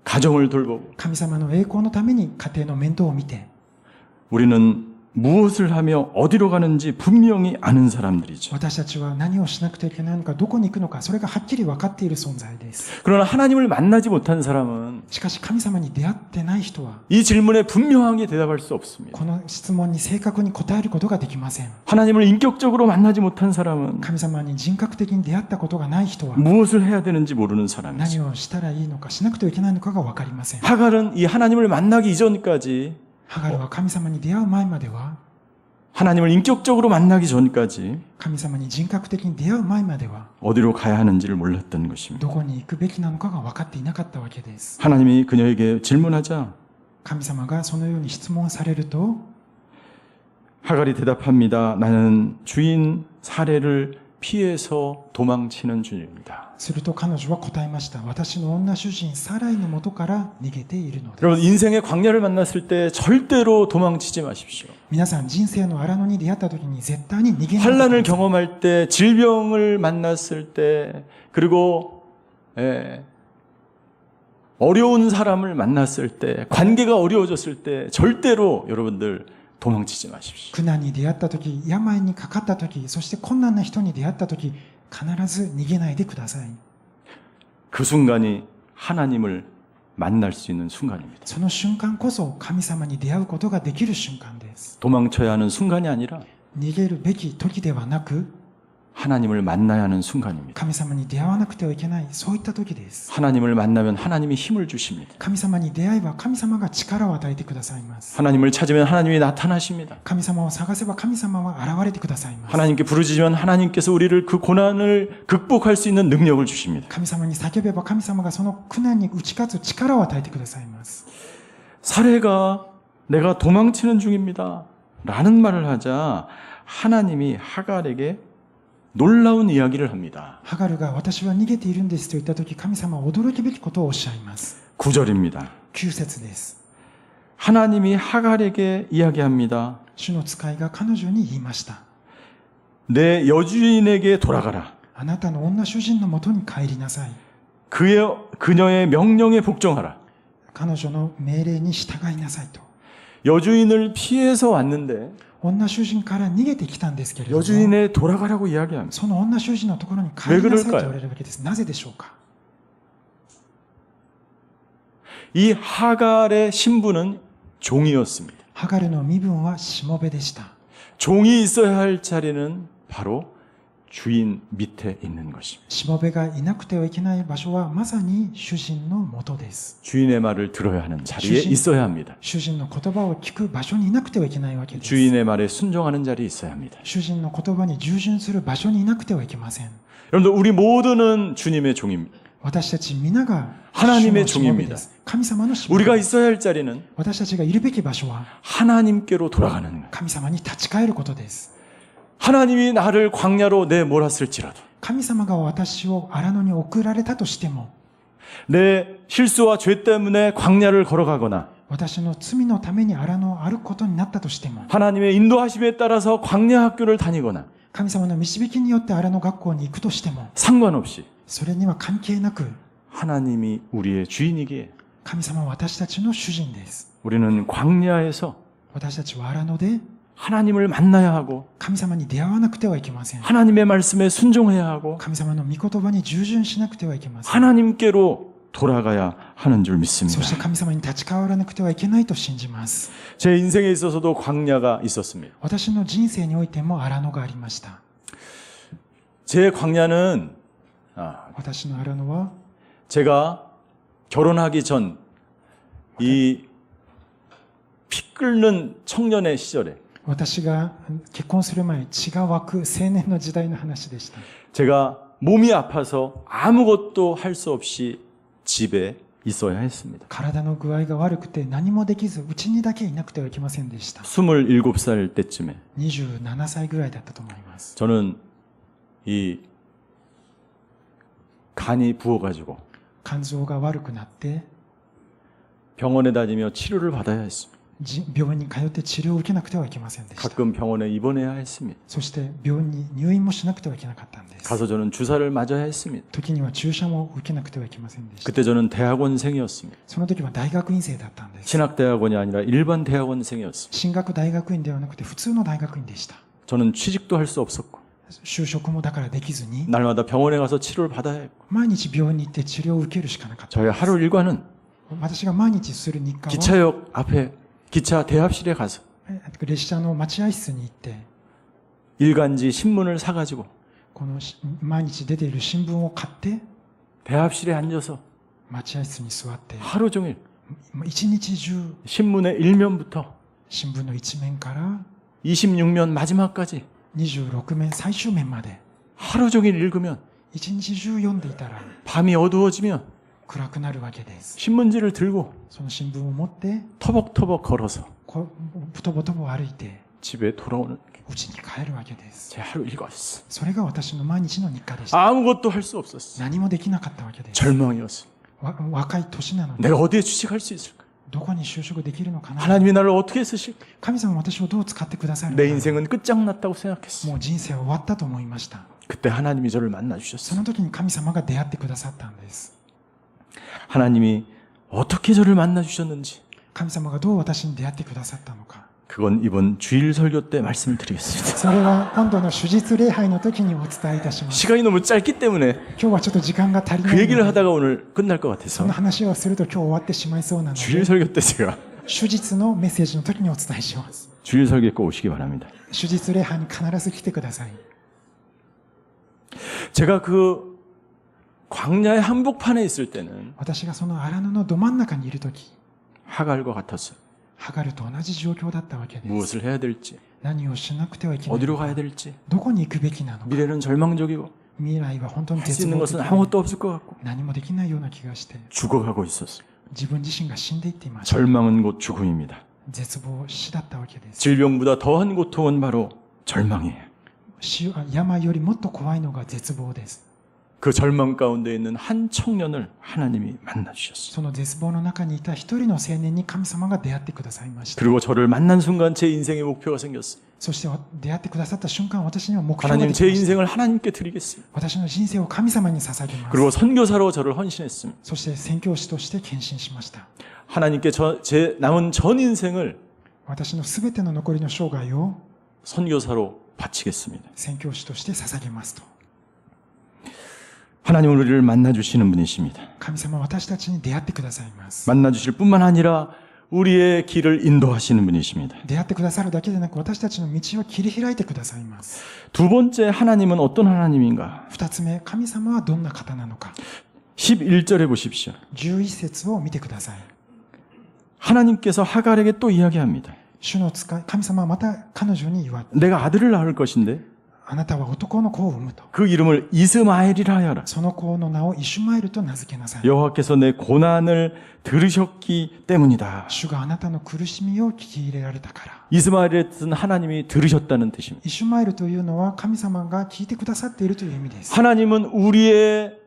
가정을 돌보고, 神様の栄光のために家庭の面倒を見て、 우리는 무엇을 하며 어디로 가는지 분명히 아는 사람들이죠. 私たちは何をしなくてはいけないのか、どこに行くのか、それがはっきり分かっている存在です。 그러나 하나님을 만나지 못한 사람은 しかし神様に出会ってない人は、 이 질문에 분명하게 대답할 수 없습니다. この質問に正確に答えることができません。 하나님을 인격적으로 만나지 못한 사람은 神様に人格的に出会ったことがない人は、 무엇을 해야 되는지 모르는 何 사람이죠. をしたらいいのか、しなくてはいけないのかが分かりません。 하갈은 이 하나님을 만나기 이전까지, ハガルは神様に出会う前までは、 하나님을 인격적으로 만나기 전까지 神様に人格的に出会う前までは、 어디로 가야 하는지를 몰랐던 것입니다. どこに行くべきなのかが分かっていなかったわけです。 하나님이 그녀에게 질문하자 神様がそのように質問されると、 하갈이 대답합니다. 나는 주인 사례를 피해서 도망치는 중입니다. すると彼女は答えました。私の女主人サライの元から逃げているのです。 여러분, 인생의 광야를 만났을 때 절대로 도망치지 마십시오. 皆さん、人生の荒野に出会った時に絶対に逃げないでくだ 환란을 さい。 경험할 때, 질병을 만났을 때, 그리고 어려운 사람을 만났을 때, 관계가 어려워졌을 때 절대로 여러분들 도망치지 마십시오. 苦難に出会った時、病にかかった時、そして困難な人に出会った時、必ず逃げないでください。 그 순간이 하나님을 만날 수 있는 순간입니다. その瞬間こそ神様に出会うことができる瞬間です。 도망쳐야 하는 순간이 아니라 逃げるべき時ではなく、 하나님을 만나야 하는 순간입니다. 神様に出会わなくてはいけない、そういった時です。 하나님을 만나면 하나님이 힘을 주십니다. 神様に出会えば神様が力を与えてくださいます。 하나님을 찾으면 하나님이 나타나십니다. 神様を探せば神様は現れてくださいます。 하나님께 부르짖으면 하나님께서 우리를 그 고난을 극복할 수 있는 능력을 주십니다. 神様に叫べば神様がその苦難に打ち勝つ力を与えてくださいます。 사례가 내가 도망치는 중입니다. 라는 말을 하자 하나님이 하갈에게 놀라운 이야기를 합니다. ハガルが私は逃げているんですと言った時、神様は驚くべきことをおっしゃいます。 9절입니다. 9節です。 하나님이 하갈에게 이야기합니다. 主の使いが彼女に言いました。 내 여주인에게 돌아가라. あなたの女主人のもとに帰りなさい。 그녀의 명령에 복종하라. 彼女の命令に従いなさいと。 여주인을 피해서 왔는데 女主人から逃げてきたんですけれども、 여주인에 돌아가라고 이야기합니다. その女主人のところに帰りなさいと言われるわけです。なぜでしょうか。 이 하갈의 신분은 종이었습니다. ハガルの身分はしもべでした。 종이 있어야 할 자리는 바로 주인 밑에 있는 것입니다. しもべがいなくてはいけない場所はまさに主人のもとです。 주인의 말을 들어야 하는 자리에 있어야 합니다. 主人の言葉を聞く場所にいなくてはいけないわけです。 주인의 말에 순종하는 자리에 있어야 합니다. 主人の言葉に従順する場所にいなくてはいけません。 여러분들 우리 모두는 주님의 종입니다. 私たち皆が 하나님의 主のしもべ 종입니다. です。神様のしもべ 우리가 です。 있어야 할 자리는 私たちがいるべき場所は 하나님께로 돌아가는 것. 神様に立ち返ることです。 하나님이 나를 광야로 내몰았을지라도 神様が私を荒野に送られたとしても 내 실수와 죄 때문에 광야를 걸어가거나 私の罪のために荒野を歩くことになったとしても 하나님의 인도하심에 따라서 광야 학교를 다니거나 神様の導きによって荒野学校に行くとしても 상관없이 それには関係なく 하나님이 우리의 주인이기에 神様は私たちの主人です。 우리는 광야에서 私たちは荒野で 하나님을 만나야 하고 神様に出会わなくてはいけません。 하나님의 말씀에 순종해야 하고 神様の御言葉に従順しなくてはいけません。 하나님께로 돌아가야 하는 줄 そ 믿습니다. して神様に立ち返らなくてはいけないと信じます。 제 인생에 있어서도 광야가 있었습니다. 私の人生においても荒野がありました。 제 광야는 私の荒野は 제가 결혼하기 전 이 피 끓는 청년의 시절에 私が結婚する前、血が湧く青年の時代の話でした。 제가 몸이 아파서 아무것도 할 수 없이 집에 있어야 했습니다. 体の具合が悪くて何もできず、家にだけいなくてはいけませんでした。 27살 때쯤에 27歳ぐらいだったと思います。 저는 이 간이 부어가지고 肝臓が悪くなって、 병원에 다니며 치료를 받아야 했습니다. 病院に通って治療を受けなくてはいけませんでした。 가끔 병원에 입원해야 했습니다. そして病院に入院もしなくてはいけなかったんです。 가서 저는 주사를 맞아야 했습니다. 時には注射も受けなくてはいけませんでした。 그때 저는 대학원생이었습니다. その時は大学院生だったんです。 신학대학원이 아니라 일반 대학원생이었습니다. 進学大学院ではなくて普通の大学院でした。 저는 취직도 할 수 없었고 就職もだからできずに、 날마다 병원에 가서 치료를 받아야 했고 毎日病院に行って治療を受けるしかなかった。 저의 하루 일과는 私が毎日する日課は、 기차역 앞에 기차 대합실에 가서 列車の待合室に行って、 일간지 신문을 사가지고 この毎日出ている新聞を買って、 대합실에 앉아서 待合室に座って、 하루 종일 一日中 신문의 1면부터 新聞の一面から 26면 마지막까지 26面最終面まで 하루 종일 읽으면 一日中読んでいたら 밤이 어두워지면 暗くなるわけです。 신문지를 들고 その新聞を持って 터벅터벅 걸어서 とぼとぼ歩いて 집에 돌아오는 게 家に帰るわけです。 제 하루 일과였어. それが私の毎日の日課でした。 아무것도 할 수 없었어. 何もできなかったわけです。 절망이었어. 若い年なのに 내가 어디에 취직할 수 있을까? どこに就職できるのかな。 하나님이 나를 어떻게 쓰실까? 神様は私をどう使ってくださるの 내 か。 인생은 끝장났다고 생각했어. もう人生は終わったと思いました。 그때 하나님이 저를 만나 そ 주셨어. の時に神様が出会ってくださったんです。 하나님이 어떻게 저를 만나 주셨는지 神様がどう私に出会ってくださったのか。 그건 이번 주일 설교 때 말씀을 드리겠습니다. それは今度の主日礼拝の時にお伝えいたします。 시간이 너무 짧기 때문에 今日はちょっと時間が足りな 그 い 얘기를 ので、 하다가 오늘 끝날 것 そ 같아서 の話をすると今日終わってしまいそうなの 주일 で、 설교 때 제가 主日のメッセージの時にお伝えします。 주일 설교에 꼭 오시기 바랍니다. 主日礼拝に必ず来てください。 제가 그 광야의 한복판에 있을 때는 私がその荒野のど真ん中にいる時、 하갈과 같았어요. ハガルと同じ状況だったわけです。 무엇을 해야 될지, 何をしなくてはいけない 어디로 のか、 가야 될지, どこに行くべきなのか。 미래는 절망적이고 未来は本当に 할 수 絶 있는 望的 것은 で 아무것도 없을 것 같고 何もできないような気がして、 죽어가고 있었어요. 自分自身が死んでいっていました。 절망은 곧 죽음입니다. 絶望、死だったわけです。 질병보다 더한 고통은 바로 절망이에요. 病よりもっと怖いのが絶望です。 그 절망 가운데 있는 한 청년을 하나님이 만나 주셨어요. その絶望の中にいた一人の青年に神様が出会ってくださいました。 그리고 저를 만난 순간 제 인생의 목표가 생겼어요. そして出会ってくださった瞬間、私には目標が 하나님 で 제 きました。 인생을 하나님께 드리겠습니다. 私の人生を神様に捧げます。 그리고 선교사로 저를 헌신했습니다. そして宣教師として献身しました。 하나님께 제 남은 전 인생을 私のすべての残りの生涯を 선교사로 바치겠습니다. 宣教師として捧げますと。 하나님은 우리를 만나 주시는 분이십니다. 神様は私たちに出会ってくださいます。 만나 주실 뿐만 아니라 우리의 길을 인도하시는 분이십니다. 出会ってくださるだけでなく、私たちの道を切り開いてくださいます。 두 번째, 하나님은 어떤 하나님인가? 2つ目、神様はどんな方なのか。 11절에 보십시오. 11節を見てください。 하나님께서 하갈에게 또 이야기합니다. 主の使い、神様はまた彼女に言われ、 내가 아들을 낳을 것인데 あなたは男の子を産むと。 그 이름을 이스마엘이라 하여라. その子の名をイシュマエルと名付けなさい。 여호와께서 내 고난을 들으셨기 때문이다. 主があなたの苦しみを聞き入れられたから。 이스마엘의 뜻은 하나님이 들으셨다는 뜻입니다. イシュマエルというのは神様が聞いてくださっているという意味です。 하나님은 우리의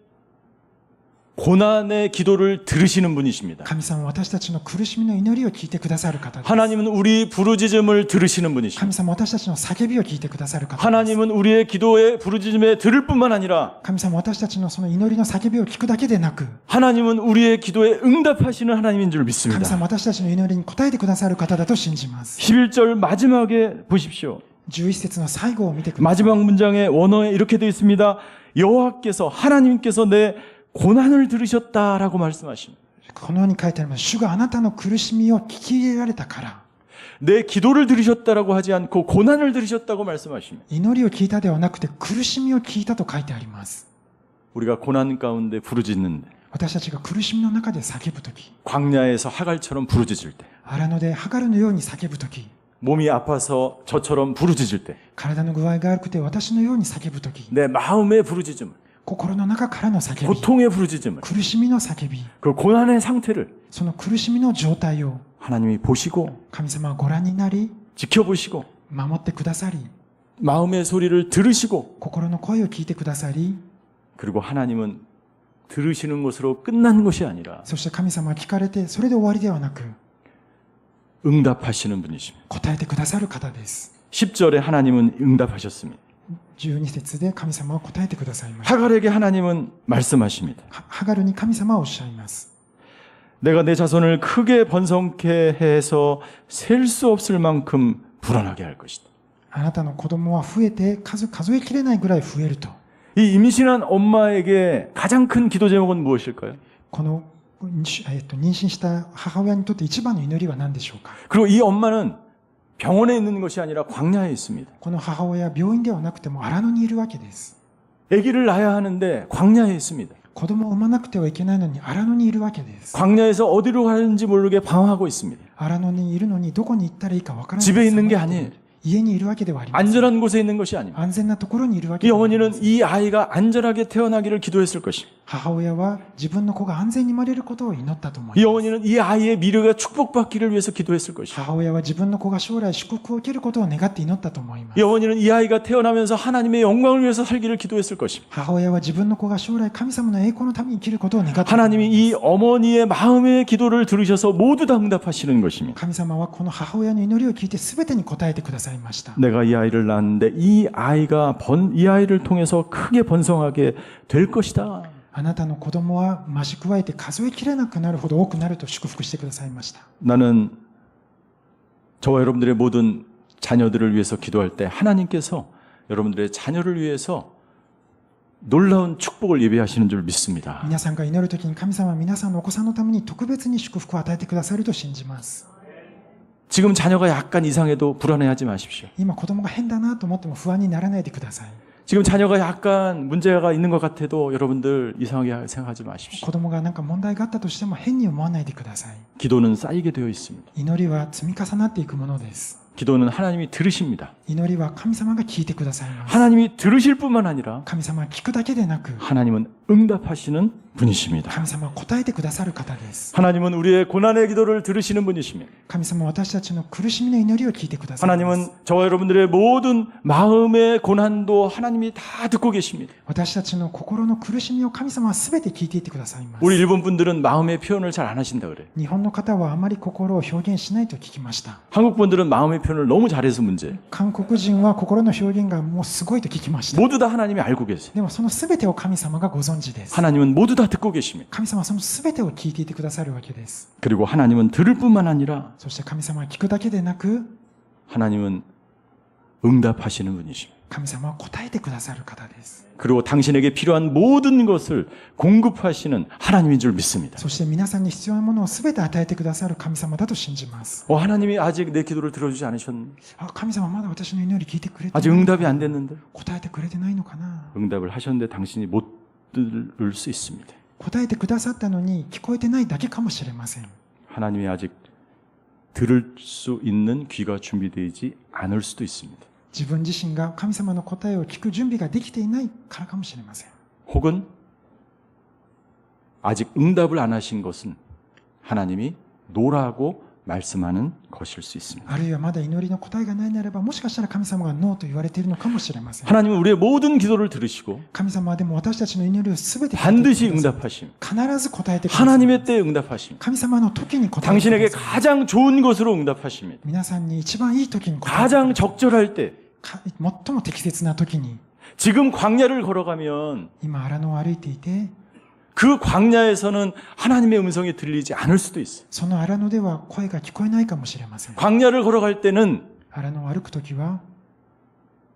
고난의 기도를 들으시는 분이십니다. 神様は私たちの苦しみの祈りを聞いてくださる方です。 하나님은 우리 부르짖음을 들으시는 분이십니다. 神様は私たちの叫びを聞いてくださる方です。 하나님은 우리의 기도의 부르짖음에 들을 뿐만 아니라 神様は私たちのその祈りの叫びを聞くだけでなく、 하나님은 우리의 기도에 응답하시는 하나님인 줄 神 믿습니다. 様は私たちの祈りに応えてくださる方だと信じます。 11절 마지막에 보십시오. 11節の最後を見てください。 마지막 문장의 원어에 이렇게 되어 있습니다. 여호와께서 하나님께서 내 고난을 들으셨다라고 말씀하십니다. このように書いてあります。主があなたの苦しみを聞き入れられたから。 내 기도를 들으셨다라고 하지 않고 고난을 들으셨다고 말씀하십니다. 祈りを聞いたではなくて苦しみを聞いたと書いてあります。 우리가 고난 가운데 부르짖는데 私たちが苦しみの中で叫ぶとき、 광야에서 하갈처럼 부르짖을 때 荒野でハガルのように叫ぶとき、 몸이 아파서 저처럼 부르짖을 때 体の具合が悪くて私のように叫ぶとき、 내 마음의 부르짖음을 心の中からの叫び、 고통의 부르짖음을 苦しみの叫び、 그 고난의 상태를 その苦しみの状態を 하나님이 보시고 神様はご覧になり、 지켜보시고 守ってくださり、 마음의 소리를 들으시고 心の声を聞いてくださり、 그리고 하나님은 들으시는 것으로 끝난 것이 아니라 そして神様は聞かれてそれで終わりではなく、 응답하시는 분이십니다. 答えてくださる方です。 10절에 하나님은 응답하셨습니다. 12節で神様は答えてくださいました。 하갈에게 하나님은 말씀하십니다. ハガルに神様はおっしゃいます。 내가 내 자손을 크게 번성케 해서 셀 수 없을 만큼 불어나게 할 것이다. あなたの子供は増えて数えきれないぐらい増えると。 이 임신한 엄마에게 가장 큰 기도 제목은 무엇일까요? この、妊娠した母親にとって一番の祈りは何でしょうか。 그리고 이 엄마는 병원에 있는 것이 아니라 광야에 있습니다. この母親は病院ではなくても荒野にいるわけです。 아기를 낳아야 하는데 광야에 있습니다. 子供を産まなくてはいけないのに荒野にいるわけです。 광야에서 어디로 가는지 모르게 방황하고 있습니다. 荒野にいるのにどこに行ったらいいかわからない。 집에 있는 게 아니에요. 家にいるわけではありません。 안전한 곳에 있는 것이 아닙니다. 安全なところにいるわけ 이 ではありま 어머니는 せん。 이 아이가 안전하게 태어나기를 기도했을 것입니다. 母親は自分の子が安全に生まれることを祈ったと思い 이 ます。 어머니는 이 아이의 미래가 축복받기를 위해서 기도했을 것입니다. 母親は自分の子が将来祝福を受けることを願って祈ったと思います 이 。 어머니는 이 아이가 태어나면서 하나님의 영광을 위해서 살기를 기도했을 것입니다. 母親は自分の子が将来神様の栄光のために生きることを願ったと思います。 하나님이 이 어머니의 마음의 기도를 들으셔서 모두 다 응답하시는 것입니다. 神様はこの母親の祈りを聞いて全てに応えてくださいました。 내가 이 아이를 낳았는데 이 아이를 통해서 크게 번성하게 될 것이다. あなたの子供は増し加えて数えきれなくなるほど多くなると祝福してくださいました。 나는 저와 여러분들의 모든 자녀들을 위해서 기도할 때 하나님께서 여러분들의 자녀를 위해서 놀라운 축복을 예배하시는 줄 믿습니다. 皆さんが祈るときに神様は皆さんのお子さんのために特別に祝福を与えてくださると信じます。 지금 자녀가 약간 이상해도 불안해하지 마십시오. 今子供が変だなと思っても不安にならないでください。 지금 자녀가 약간 문제가 있는 것 같아도 여러분들 이상하게 생각하지 마십시오. 子供が何か問題があったとしても変に思わないでください。 기도는 쌓이게 되어 있습니다. 祈りは積み重なっていくものです。 기도는 하나님이 들으십니다. 祈りは神様が聞いてくださいます。 하나님이 들으실 뿐만 아니라 神様は聞くだけでなく、 하나님은 응답하시는 분이십니다. 神様は答えてくださる方です。 하나님은 우리의 고난의 기도를 들으시는 분이십니다. 神様は私たちの苦しみの祈りを聞いてくださいます。 하나님은 저와 여러분들의 모든 마음의 고난도 하나님이 다 듣고 계십니다. 私たちの心の苦しみを神様は全て聞いていてくださいます。 우리 일본 분들은 마음의 표현을 잘 안 하신다 그래요. 日本の方はあまり心を表現しないと聞きました。 한국 분들은 마음의 표현을 너무 잘해서 문제. 韓国人は心の表現がもうすごいと聞きました。 모두 다 하나님이 알고 계세요. でもその全てを神様がご存知です。 하나님은 모두 다 듣고 계십니다. 神様はその全てを聞いていてくださるわけです。 그리고 하나님은 들을 뿐만 아니라 そして神様は聞くだけでなく、 하나님은 응답하시는 분이십니다. 神様は答えてくださる方です。 그리고 당신에게 필요한 모든 것을 공급하시는 하나님인 줄 믿습니다. そして皆さんに必要なものを全て与えてくださる神様だと信じます。 하나님이 아직 내 기도를 들어주지 않으셨는데, あ、神様まだ私の祈り聞いてくれて 아직 ないの 응답이 か 안 됐는데, 答えてくれてないのかな。 응답을 하셨는데 당신이 못 들을 수 있습니다. 答えてくださったのに聞こえてないだけかもしれません。 하나님이 아직 들을 수 있는 귀가 준비되지 않을 수도 있습니다. 自分自身が神様の答えを聞く準備ができていないからかもしれません。 혹은 아직 응답을 안 하신 것은 하나님이 노라고 말씀하는 것일 수 있습니다. あるいはまだ祈りの答えがないならば、もしかしたら神様がノーと言われているのかもしれません。 하나님은 우리의 모든 기도를 들으시고 神様はでも私たちの祈りを全て 반드시 必 응답하심, ず答えてください。 하나님의 때에 응답하심, 神様の時に答えてくだ 당신에게 さい。 가장 좋은 것으로 응답하십니다. 皆さんに一番いい時に答えてください。 가장 적절할 때, 最も適切な時に。 지금 광야를 걸어가면 今荒野を歩いていて、 그 광야에서는 하나님의 음성이 들리지 않을 수도 있어요. その荒野では声が聞こえないかもしれません。 광야를 걸어갈 때는 荒野を歩く時は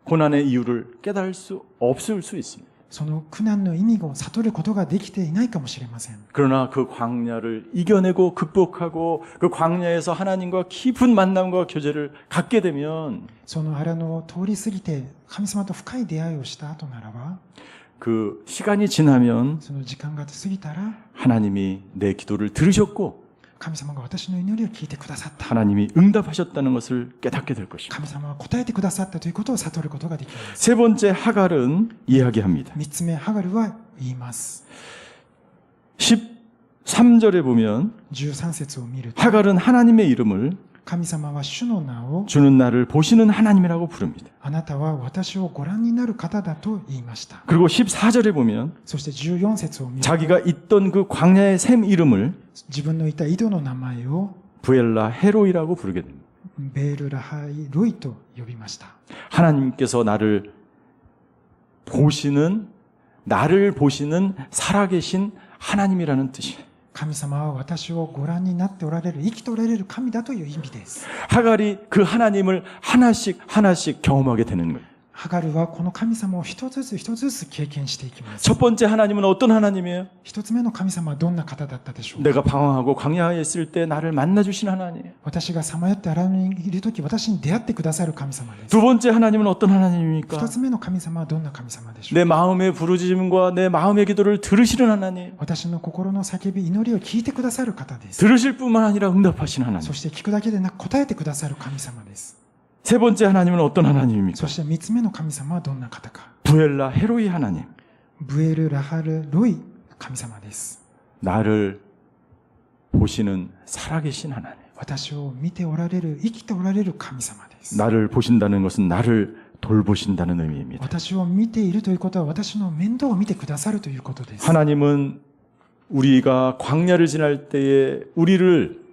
고난의 이유를 깨달을 수 없을 수 있습니다. その苦難の意味を悟ることができていないかもしれません。 그러나 그 광야를 이겨내고 극복하고 그 광야에서 하나님과 깊은 만남과 교제를 갖게 되면 その荒野を通り過ぎて神様と深い出会いをした後ならば、 그 시간이 지나면 その時間が過ぎたら 하나님이 내 기도를 들으셨고 神様が私の祈りを聞いてくださった。 하나님이 응답하셨다는 것을 깨닫게 될 것입니다. 神様は答えてくださったということを悟ることができます。 세 번째 하갈은 이야기합니다. 三つ目、ハガルは言います。 13절에 보면 13節を見ると、 하갈은 하나님의 이름을 神様は主の名を、 주는 나를 보시는 하나님이라고 부릅니다. あなたは私をご覧になる方だと言いました。 그리고 14절에 보면 そして14節を見ると、 자기가 있던 그 광야의 샘 이름을 自分のいた井戸の名前を 부엘라 헤로이라고 부르게 됩니다. ベールラハイロイと呼びました。 하나님께서 나를 보시는 살아계신 하나님이라는 뜻이에요. 神様は私をご覧になっておられる、生きておられる神だという意味です。 하갈이 그 하나님을 하나씩 경험하게 되는 거예요. ハガルはこの神様を一つずつ一つずつ経験していきます。 첫 번째 하나님은 어떤 하나님이에요? 一つ目の神様はどんな方だったでしょうか。 내가 방황하고 광야에 있을 때 나를 만나주신 하나님. 私がさまよって荒野にいるとき、私に出会ってくださる神様です。 두 번째 하나님은 어떤 하나님입니까? 二つ目の神様はどんな神様でしょう 내 か。 마음의 부르짖음과 내 마음의 기도를 들으시는 하나님. 私の心の叫び、祈りを聞いてくださる方です。 들으실 뿐만 아니라 응답하신 하나님. そして聞くだけでなく答えてくださる神様です。 세 번째 하나님은 어떤 하나님입니까? そして三つ目の神様はどんな方か。 부엘라 헤로이 하나님. ブエル・ラハル・ロイ神様です。 나를 보시는 살아계신 하나님. 私を見ておられる、生きておられる神様です。 나를 보신다는 것은 나를 돌보신다는 의미입니다. 私を見ているということは、私の面倒を見てくださるということです。 하나님은 우리가 광야를 지날 때에 우리를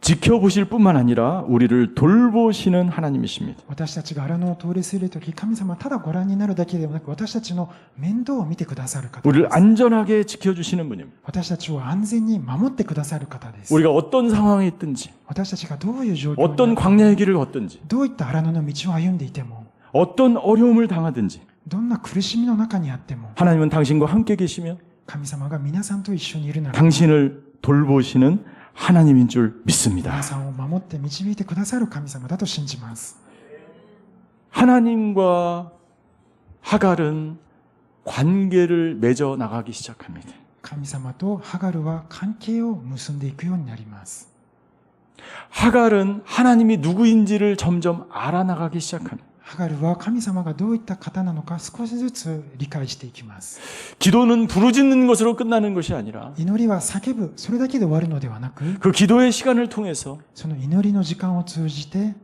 지켜보실 뿐만 아니라 우리를 돌보시는 하나님이십니다. 私たちが荒野を通り過ぎるとき、神様はただご覧になるだけではなく、私たちの面倒を見てくださる方で 우리를 す。 안전하게 지켜주시는 분입니다. 私たちを安全に守ってくださる方です。 우리가 어떤 상황에 있든지 私たちがどういう状況に 어떤 광야의 길을 걷든지 どういった荒野の道を歩んでいても、 어떤 어려움을 당하든지 どんな苦しみの中にあっても、 하나님은 당신과 함께 계시며 神様が皆さんと一緒にいるなら、 당신을 돌보시는 하나님인 줄 믿습니다. 皆さんを守って導いてくださる神様だと信じます。 하나님과 하갈은 관계를 맺어 나가기 시작합니다. 神様とハガルは関係を結んでいくようになります。 하갈은 하나님이 누구인지를 점점 알아나가기 시작합니다. ハガルは神様がどういった方なのか少しずつ理解していきます。 기도는 부르짖는 것으로 끝나는 것이 아니라 祈りは叫ぶ、それだけで終わるのではなく、 그 기도의 시간을 통해서 その祈りの時間を通じて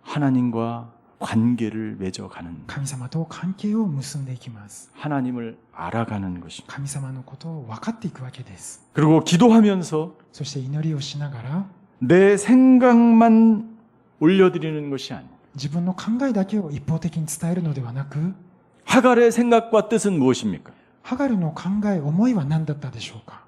하나님과 관계를 맺어가는 神様と関係を結んでいきます。 하나님을 알아가는 것입니다. 神様のことを分かっていくわけです。 그리고 기도하면서 そして祈りをしながら 내 생각만 올려드리는 것이 아니에요. 自分の考えだけを一方的に伝えるのではなく、 하갈의 생각과 뜻은 무엇입니까? ハガルの考え、思いは何だったでしょうか。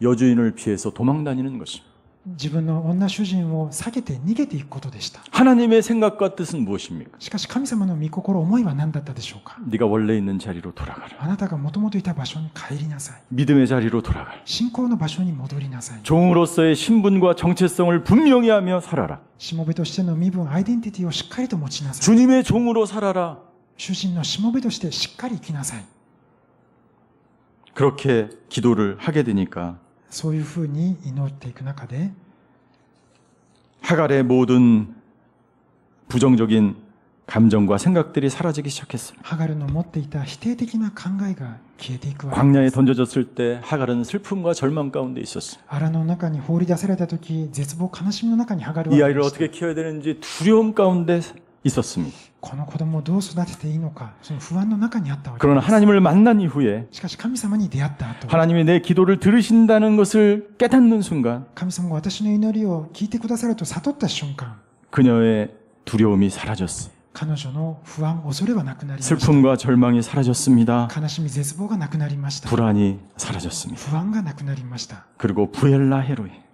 여주인을 피해서 도망다니는 것입니다. 自分の女主人を避けて逃げていくことでした。 하나님의 생각과 뜻은 무엇입니까? しかし神様の御心思いは何だったでしょうか。 네가 원래 있는 자리로 돌아가라. あなたがもともといた場所に帰りなさい。 믿음의 자리로 돌아가라. 信仰の場所に戻りなさい。 종으로서의 신분과 정체성을 분명히 하며 살아라. しもべとしての身分、アイデンティティをしっかりと持ちなさい。 주님의 종으로 살아라. 主人のしもべとしてしっかり生きなさい。 그렇게 기도를 하게 되니까 そういうふうに祈っていく中で、 하갈의 모든 부정적인 감정과 생각들이 사라지기 시작했습니다. ハガルの持っていた否定的な考えが消えていくわけ 광야에 です。 던져졌을 때 하갈은 슬픔과 절망 가운데 있었어요. 荒野の中に放り出された時、絶望、悲しみの中にハガル 이 は 아이를 어떻게 키워야 되는지 두려움 가운데 있었습니다. この子供をどう育てていいのか、その不安の中にあったわけ 그러나 です。 하나님을 만난 이후에 しかし神様に出会った後、 하나님이 내 기도를 들으신다는 것을 깨닫는 순간 神様が私の祈りを聞いてくださると悟った瞬間、 그녀의 두려움이 사라졌어요. 彼女の不安、恐れはなくなりました。 슬픔과 절망이 사라졌습니다. 悲しみ、絶望がなくなりました。 불안이 사라졌습니다. 不安がなくなりました。 그리고 부엘라 헤로이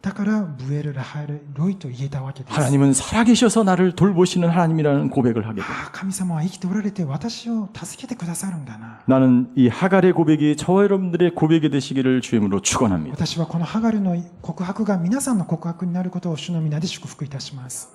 だからブエルラハルロイと言えたわけです。 하나님은 살아계셔서 나를 돌보시는 하나님이라는 고백을 하게 됩니다. ああ、神様は生きておられて私を助けてくださるんだな。 나는 이 하갈의 고백이 저와 여러분들의 고백이 되시기를 주임으로 축원합니다. 私はこのハガルの告白が皆さんの告白になることを主の皆で祝福いたします。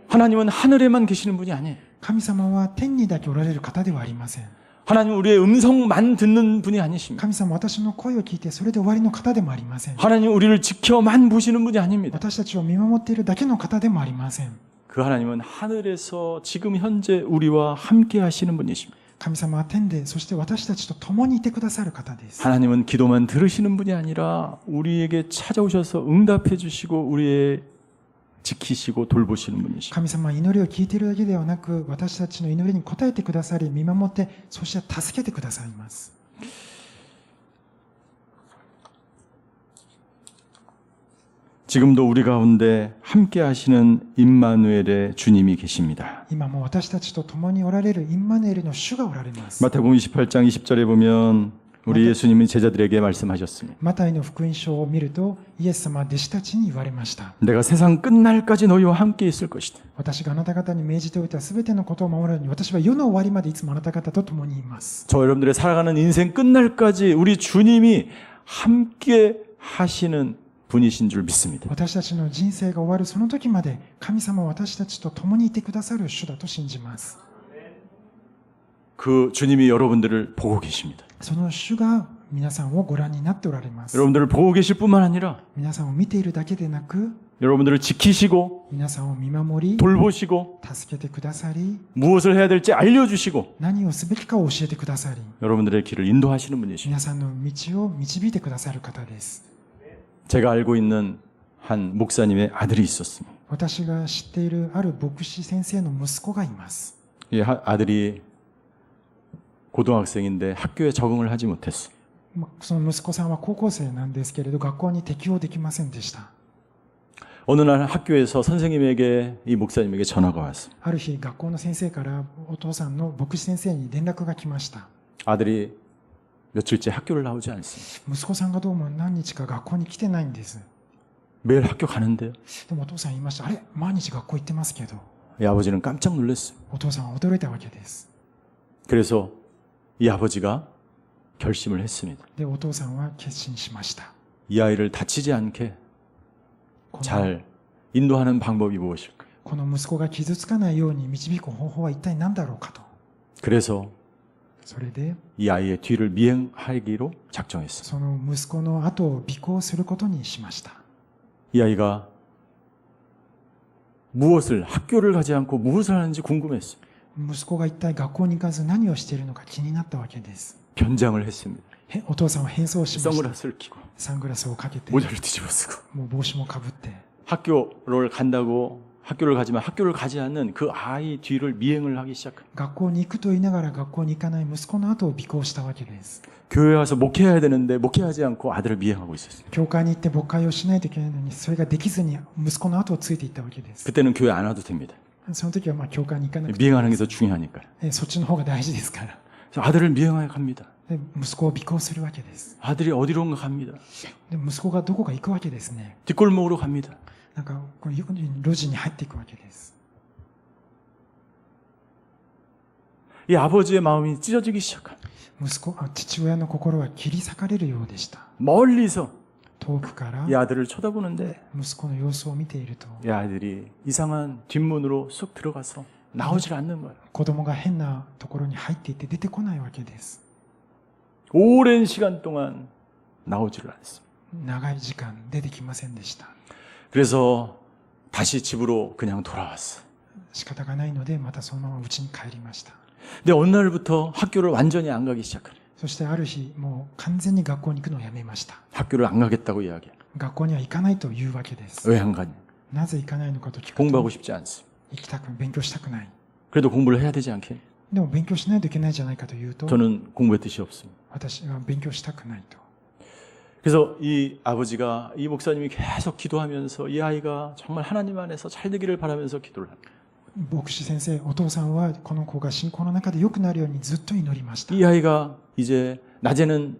하나님은 하늘에만 계시는 분이 아니에요. 神様は天にだけおられる方ではありません。 하나님은 우리의 음성만 듣는 분이 아니십니다. 神様は私の声を聞いてそれで終わりの方でもありません。 하나님은 우리를 지켜만 보시는 분이 아닙니다. 私たちを見守っているだけの方でもありません。 그 하나님은 하늘에서 지금 현재 우리와 함께 하시는 분이십니다. 神様は天で、そして私たちと共にいてくださる方です。 하나님은 기도만 들으시는 분이 아니라 우리에게 찾아오셔서 응답해 주시고 우리의 지키시고 돌보시는 분이십니다. 神様は祈りを聞いているだけではなく、私たちの祈りに応えてくださり、見守って、そして助けてくださいます。 지금도 우리 가운데 함께 하시는 임마누엘의 주님이 계십니다. 今も私たちと共におられるインマヌエルの主がおられます。 마태복음 28장 20절에 보면 우리 예수님이 제자들에게 말씀하셨습니다. マタイの福音書を見ると、イエス様は弟子たちに言われました。 내가 세상 끝날까지 너희와 함께 있을 것이다. 私があなた方に命じておいたすべてのことを守るように、私は世の終わりまでいつもあなた方と共にいます。 저 여러분들의 살아가는 인생 끝날까지 우리 주님이 함께 하시는 분이신 줄 믿습니다. 私たちの人生が終わるその時まで、神様は私たちと共にいてくださる主だと信じます。 그 주님이 여러분들을 보고 계십니다. その主が皆さんをご覧になっておられます。 여러분들을 보고 계실 뿐만 아니라 皆さんを見ているだけでなく、 여러분들을 지키시고 皆さんを見守り、 돌보시고 助けてくださり、 무엇을 해야 될지 알려주시고 何をすべきかを教えてくださり、 여러분들의 길을 인도하시는 분이십니다. 皆さんの道を導いてくださる方です。 제가 알고 있는 한 목사님의 아들이 있었습니다. 私が知っているある牧師先生の息子がいます。 이 아들이 고등학생인데 학교에 적응을 하지 못했어. その息子さんは高校生なんですけれど、学校に適応できませんでした。 어느 날 학교에서 선생님에게 이 목사님에게 전화가 왔어. ある日、学校の先生からお父さんの牧師先生に連絡が来ました。 아들이 며칠째 학교를 나오지 않습니다. 息子さんがどうも何日か学校に来てないんです。 매일 학교 가는데요. でもお父さん言いました。あれ、毎日学校行ってますけど。 이 아버지는 깜짝 놀랐어요. お父さんは驚いたわけです。 그래서 이 아버지가 결심을 했습니다. で、お父さんは決心しました。 이 아이를 다치지 않게 この 잘 인도하는 방법이 무엇일까? この息子が傷つかないように導く方法は一体何だろうかと。 그래서 それで、 이 아이의 뒤를 미행하기로 작정했어요. その息子の後を尾行することにしました。 이 아이가 무엇을 학교를 가지 않고 무엇을 하는지 궁금했어요. 息子が一体学校に行かず何をしているのか気になったわけです。 변장을 했습니다. お父さんは変装しました。 선글라스를 끼고 サングラスをかけて、 모자를 뒤집어 쓰고 もう帽子もかぶって、 학교를 간다고 학교를 가지만 학교를 가지 않는 그 아이 뒤를 미행을 하기 시작합니다. 学校に行くと言いながら学校に行かない息子の後を尾行したわけです。 교회 와서 목회해야 되는데 목회하지 않고 아들을 미행하고 있었어요. 教会に行って牧会をしないといけないのに、それができずに息子の後をついていったわけです。 그때는 교회 안 와도 됩니다. その時はまあ教会に行かなくて、 미행하는 게 더 중요하니까요. そっちの方が大事ですから。 그래서 아들을 미행하여 갑니다. で息子を尾行するわけです。 아들이 어디론가 갑니다. で息子がどこか行くわけですね。 뒷골목으로 갑니다. なんかこういう路地に入っていくわけです。 이 아버지의 마음이 찢어지기 시작한 父親の心は切り裂かれるようでした。 멀리서 遠くから 이 아들을 쳐다보는데 息子の様子を見ていると 이 아들이 이상한 뒷문으로 쑥 들어가서 나오질 않는 거예요. 子供が変なところに入っていって出てこないわけです。 오랜 시간 동안 나오지를 않습니다. 長い時間出てきませんでした。 그래서 다시 집으로 그냥 돌아왔어. 仕方がないのでまたそのまま家に帰りました。 근데 어느 날부터 학교를 완전히 안 가기 시작하네. そしてある日もう完全に学校に行くのをやめました。 학교를 안 가겠다고 이야기해. 学校には行かないというわけです。 왜 안 가냐? なぜ行かないのかと聞くと 공부하고 싶지 않습니다. 勉強したくない。 그래도 공부를 해야 되지 않겠니? でも勉強しないといけないじゃないかというと 저는 공부의 뜻이 없습니다. 私は勉強したくないと。 그래서 이 아버지가 이 목사님이 계속 기도하면서 이 아이가 정말 하나님 안에서 잘 되기를 바라면서 기도를 합니다. 牧師先生、お父さんはこの子が信仰の中で良くなるようにずっと祈りました。 이 아이가 이제 낮에는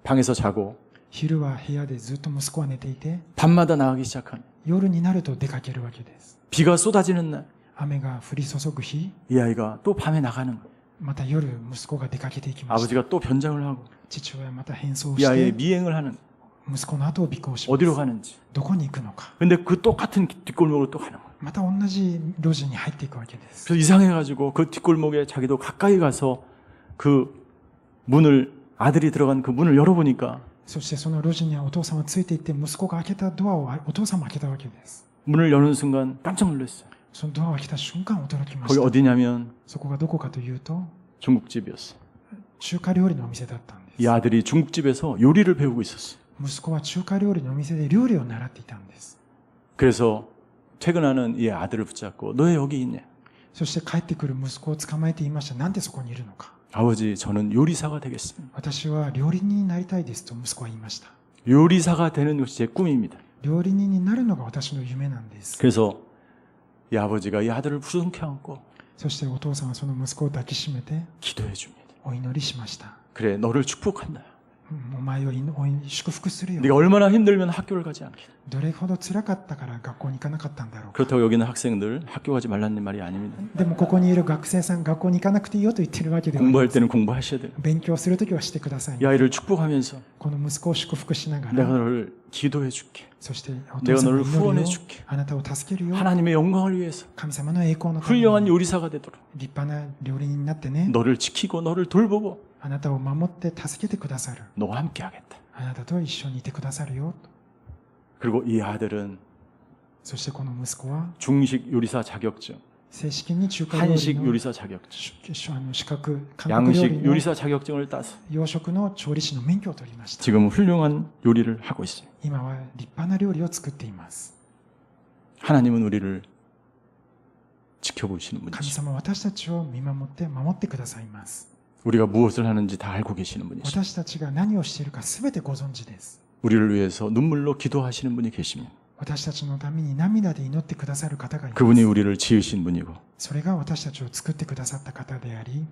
방에서 자고 昼は部屋でずっと息子は寝ていて、 밤마다 나가기 시작하네. 夜になると出かけるわけです。 비가 쏟아지는 날, 雨が降り注ぐ日、 이 아이가 또 밤에 나가는 거예요. また夜息子が出かけていきました。 아버지가 또 변장을 하고 父親はまた変装 이 し 아이의 て 미행을 하는 거예요. 息子の後を尾行しま 어디로 す。 가는지. どこに行くのか。 근데 그 똑같은 뒷골목으로 또 가는 거예요. また同じ路地に入っていくわけです。 그래서 이상해가지고 그 뒷골목에 자기도 가까이 가서 그 문을 아들이 들어간 그 문을 열어보니까 そしてその路地にはお父さんはついていって息子が開けたドアをお父さんも開けたわけです。 문을 여는 순간 깜짝 놀랐어요. そのドアを開けた瞬間驚きま 거기 した。 어디냐면 そこがどこかというと 중국집이었어요. 中華料理のお店だったんで 이 す。 아들이 중국집에서 요리를 배우고 있었어요. 息子は中華料理のお店で料理を習っていたんです。 그래서 퇴근하는 이 아들을 붙잡고 너 왜 여기 있냐? そして帰ってくる息子を捕まえて言いました。なんでそこにいるのか。 아버지 저는 요리사가 되겠습니다. 私は料理人になりたいですと息子は言いました。 요리사가 되는 것이 제 꿈입니다. 料理人になるのが私の夢なんです。 그래서 이 아버지가 이 아들을 부둥켜 안고 そしてお父さんはその息子を抱きしめて 기도해 줍니다. お祈りしました。 그래 너를 축복한다. お前を祝福するよ。 네가 얼마나 힘들면 학교를 가지 않겠냐. どれほど辛かったから学校に行かなかったんだろうか。 그렇다고 여기는 학생들 학교 가지 말라는 말이 아닙니다. でもここにいる学生さん、学校に行かなくていいよと言ってるわけではない 공부할 です。 때는 공부하셔야 돼요. 勉強するときはしてください 이 。 아이를 축복하면서 この息子を祝福しなが 내가 ら、 너를 기도해 줄게. そしてお 내가 父さんの 너를 祈り 후원해 を 줄게. あなたを助けるよ。 하나님의 영광을 위해서 神様の栄光のため 훌륭한 に 요리사가 되도록 立派な料理人になってね、 너를 지키고 너를 돌보고 あなたを守って助けてくださる。 너와 함께 하겠다. あなたと一緒にいてくださるよ。 그리고 이 아들은 そしてこの息子は 중식 요리사 자격증, 正式に中華料理 한식 の 요리사 자격증, 資格、韓国料理 양식 の 요리사 자격증을 따서 洋食の調理師の免許を取りました。 지금 훌륭한 요리를 하고 있어요. 今は立派な料理を作っています。 하나님은 우리를 지켜보시는 神 분이시죠. 様は私たちを見守って守ってくださいます。 우리가 무엇을 하는지 다 알고 계시는 분이시죠. 私たちが何をしているかすべてご存知です。 우리를 위해서 눈물로 기도하시는 분이 계십니다. 私たちのために涙で祈ってくださる方がいま 그분이 す。 우리를 지으신 분이고 それが私たちを作ってくださった方であり、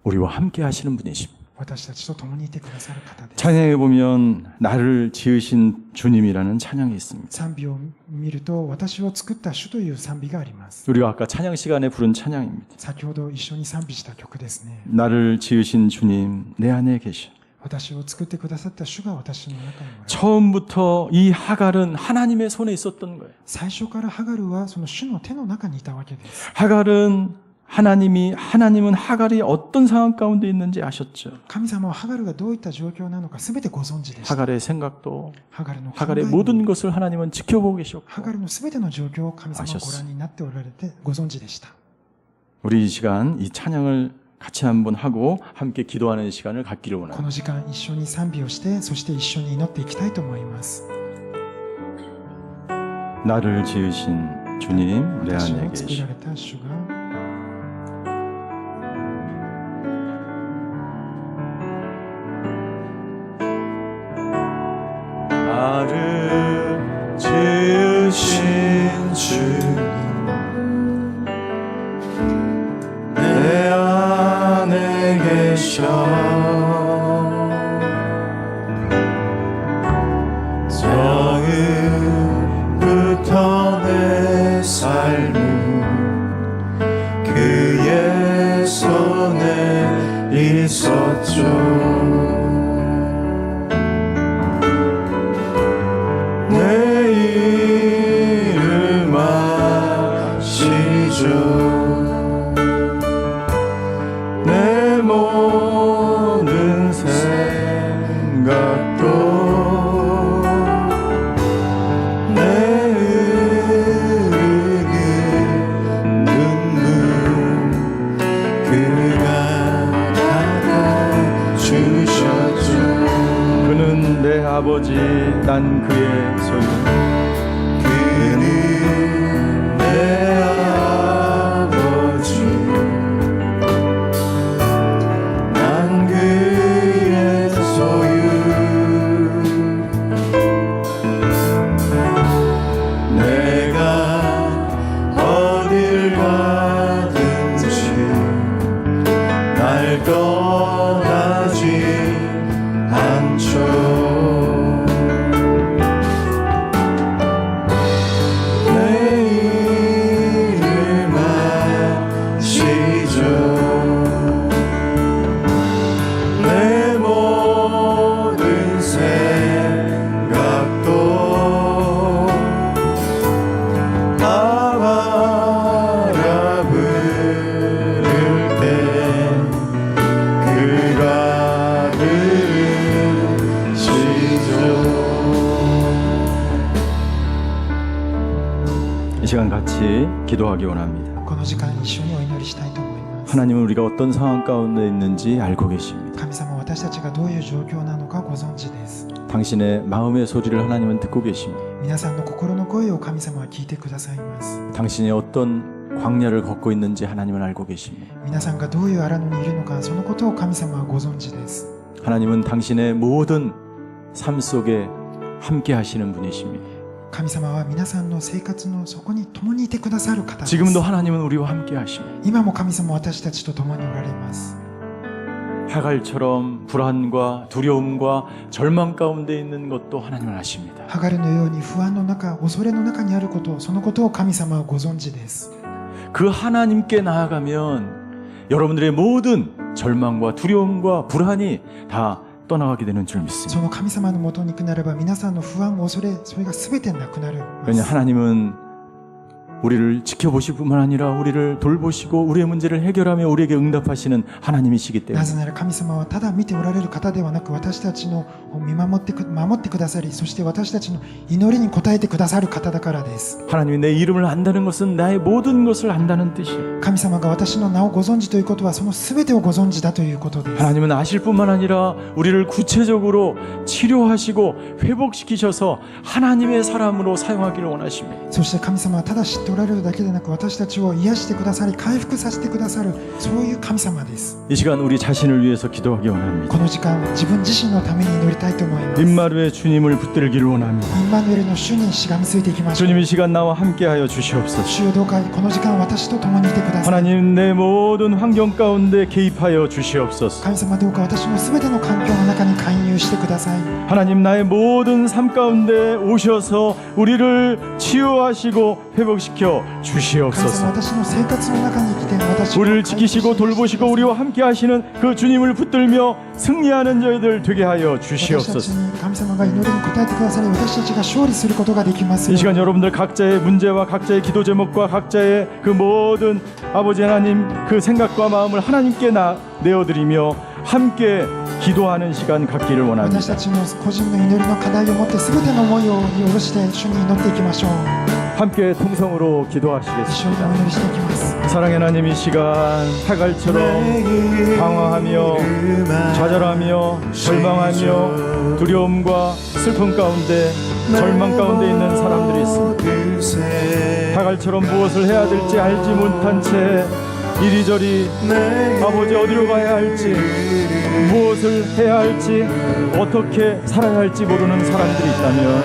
우리와 함께 하시는 분이십니다. 私たちと共にいてくださる方です。 찬양에 보면 나를 지으신 주님이라는 찬양이 있습니다. 賛美を見ると、私を作った主という賛美があります。 우리가 아까 찬양 시간에 부른 찬양입니다. 先ほど一緒に賛美した曲ですね。 나를 지으신 주님 내 안에 계셔. 私を作ってくださった主が私の中におられる。 처음부터 이 하갈은 하나님의 손에 있었던 거예요. 最初からハガルはその主の手の中にいたわけです。 하갈은 하나님은 하갈이 어떤 상황 가운데 있는지 아셨죠. 神様はハガルがどういった状況なのかすべてご存知でした。 하갈의 생각도 ハガルの考え 하갈의 も 모든 것을 하나님은 지켜보고 계셨고 ハガルのすべての状況を神様はご覧になっておられてご存知でした。 우리 이 시간 이 찬양을 같이 한번 하고 함께 기도하는 시간을 갖기를 こ 원합니다. の時間一緒に賛美をして、そして一緒に祈っていきたいと思います。 나를 지으신 주님 내 私 안에 を作 계시. られた主が 나를 지으신 주님 내 안에 계셔 이름 아시죠. 내 모든 생각도 내 흐르는 눈물 그가 닦아주셨죠. 그는 내 아버지 난 그의 소유. 그는 내 아버지 난 그의 소유. 내가 어딜 가든지 날 떠나지 않죠. 내 이름 아시죠. 내 모든 생각도 아바라 부를 때 그가 들으시죠. 이 시간 같이 기도하기 원합니다. この時間一緒にお祈りしたいと思います。 하나님은 우리가 어떤 상황 가운데 있는지 알고 계십니다. 神様は私たちがどういう状況なのかご存知です。 당신의 마음의 소리를 하나님은 듣고 계십니다. 皆さんの心の声を神様は聞いてくださいます。 당신이 어떤 광야를 걷고 있는지 하나님은 알고 계십니다. 皆さんがどういう荒野にいるのか、そのことを神様はご存知です。 하나님은 당신의 모든 삶 속에 함께 하시는 분이십니다. 神様は皆さんの生活のそこに共にいてくださる方です。 지금도 하나님은 우리와 함께 하십니다. 今も神様は私たちと共におられます。 하갈처럼 불안과 두려움과 절망 가운데 있는 것도 하나님은 아십니다. ハガルのように不安の中、恐れの中にあること、そのことを神様はご存知です。 그 하나님께 나아가면 여러분들의 모든 절망과 두려움과 불안이 다 떠나가게 되는 줄 믿습니다. その神様のもとに行くならば、皆さんの不安、恐れ、それが全てなくなる。 왜냐 하나님은 우리를 지켜보실 뿐만 아니라 우리를 돌보시고 우리의 문제를 해결하며 우리에게 응답하시는 하나님이시기 な 때문에 ぜなら神様はただ見ておられる方ではなく、私たちの守ってくださり、そして私たちの祈りに応えてくださる方だからです。 하나님이 내 이름을 안다는 것은 나의 모든 것을 안다는 뜻이에요. 神様が私の名をご存知ということは、その全てをご存知だということです。 하나님은 아실 뿐만 아니라 우리를 구체적으로 치료하시고 회복시키셔서 하나님의 사람으로 사용하기를 원하십니다. そして神様はただ知っておられるだけでなく、私たちを癒してくださり、回復させてくださる、そういう神様です。 이 시간 우리 자신을 위해서 기도하기 원합니다. この時間、自分自身のために祈りたいと思います。 임마루의 주님을 붙들기를 원합니다. インマヌエルの主にしがみついていきましょう。 주님 이 시간 나와 함께하여 주시옵소서. 主よ、どうかこの時間私と共にいてください。 하나님 내 모든 환경 가운데 개입하여 주시옵소서. 神様、どうか私の全ての環境の中に介入してください。 하나님 나의 모든 삶 가운데 오셔서 우리를 치유하시고 회복시켜 神様、 주시옵소서. 私の生活の中に来て私を 우리를 지키시고 돌보시고 우리와 함께 하시는 그 주님을 붙들며 승리하는 저희들 되게 하여 私たち 주시옵소서. に神様が祈りに応えてくださり、私たちが勝利することができますよ 이 うに。 시간 여러분들 각자의 문제와 각자의 기도 제목과 각자의 그 모든 아버지 하나님 그 생각과 마음을 하나님께 내어드리며 함께 기도하는 시간 갖기를 私 원합니다. たちの個人の祈りの課題を持って全ての思いを下ろして主に祈っていきましょう。 함께 통성으로 一緒にお 기도하시겠습니다. 祈りしていきます。 사랑의 하나님 이 시간 하갈처럼 방황하며 좌절하며 절망하며 두려움과 슬픔 가운데 절망 가운데 있는 사람들이 있습니다. 하갈처럼 무엇을 해야 될지 알지 못한 채 이리저리 아버지 어디로 가야 할지 무엇을 해야 할지 어떻게 살아야 할지 모르는 사람들이 있다면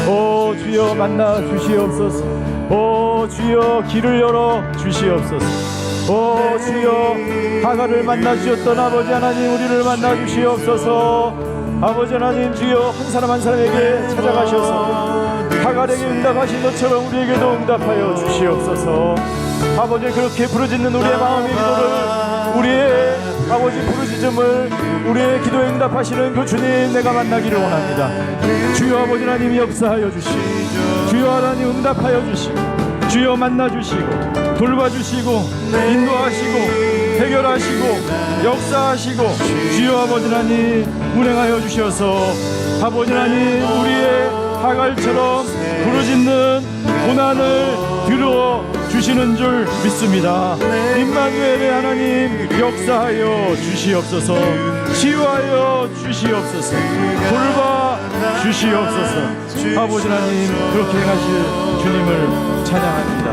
오 주여 만나 주시옵소서. 오 주여 길을 열어 주시옵소서. 오 주여 하갈을 만나 주셨던 아버지 하나님 우리를 만나 주시옵소서. 아버지 하나님 주여 한 사람 한 사람에게 찾아가셔서 하갈에게 응답하신 것처럼 우리에게도 응답하여 주시옵소서. 아버지 그렇게 부르짖는 우리의 마음의 기도를 우리의 아버지 부르짖음을 우리의 기도에 응답하시는 그 주님 내가 만나기를 원합니다. 주여 아버지 하나님 역사하여 주시고 주여 하나님 응답하여 주시고 주여 만나주시고 돌봐주시고 인도하시고 해결하시고 역사하시고 주여 아버지 하나님 운행하여 주셔서 아버지 하나님 우리의 하갈처럼 부르짖는 고난을 들어 주시는 줄 믿습니다. 임마누엘의 하나님 역사하여 주시옵소서. 치유하여 주시옵소서. 돌봐 주시옵소서. 아버지 하나님 그렇게 행하실 주님을 찬양합니다.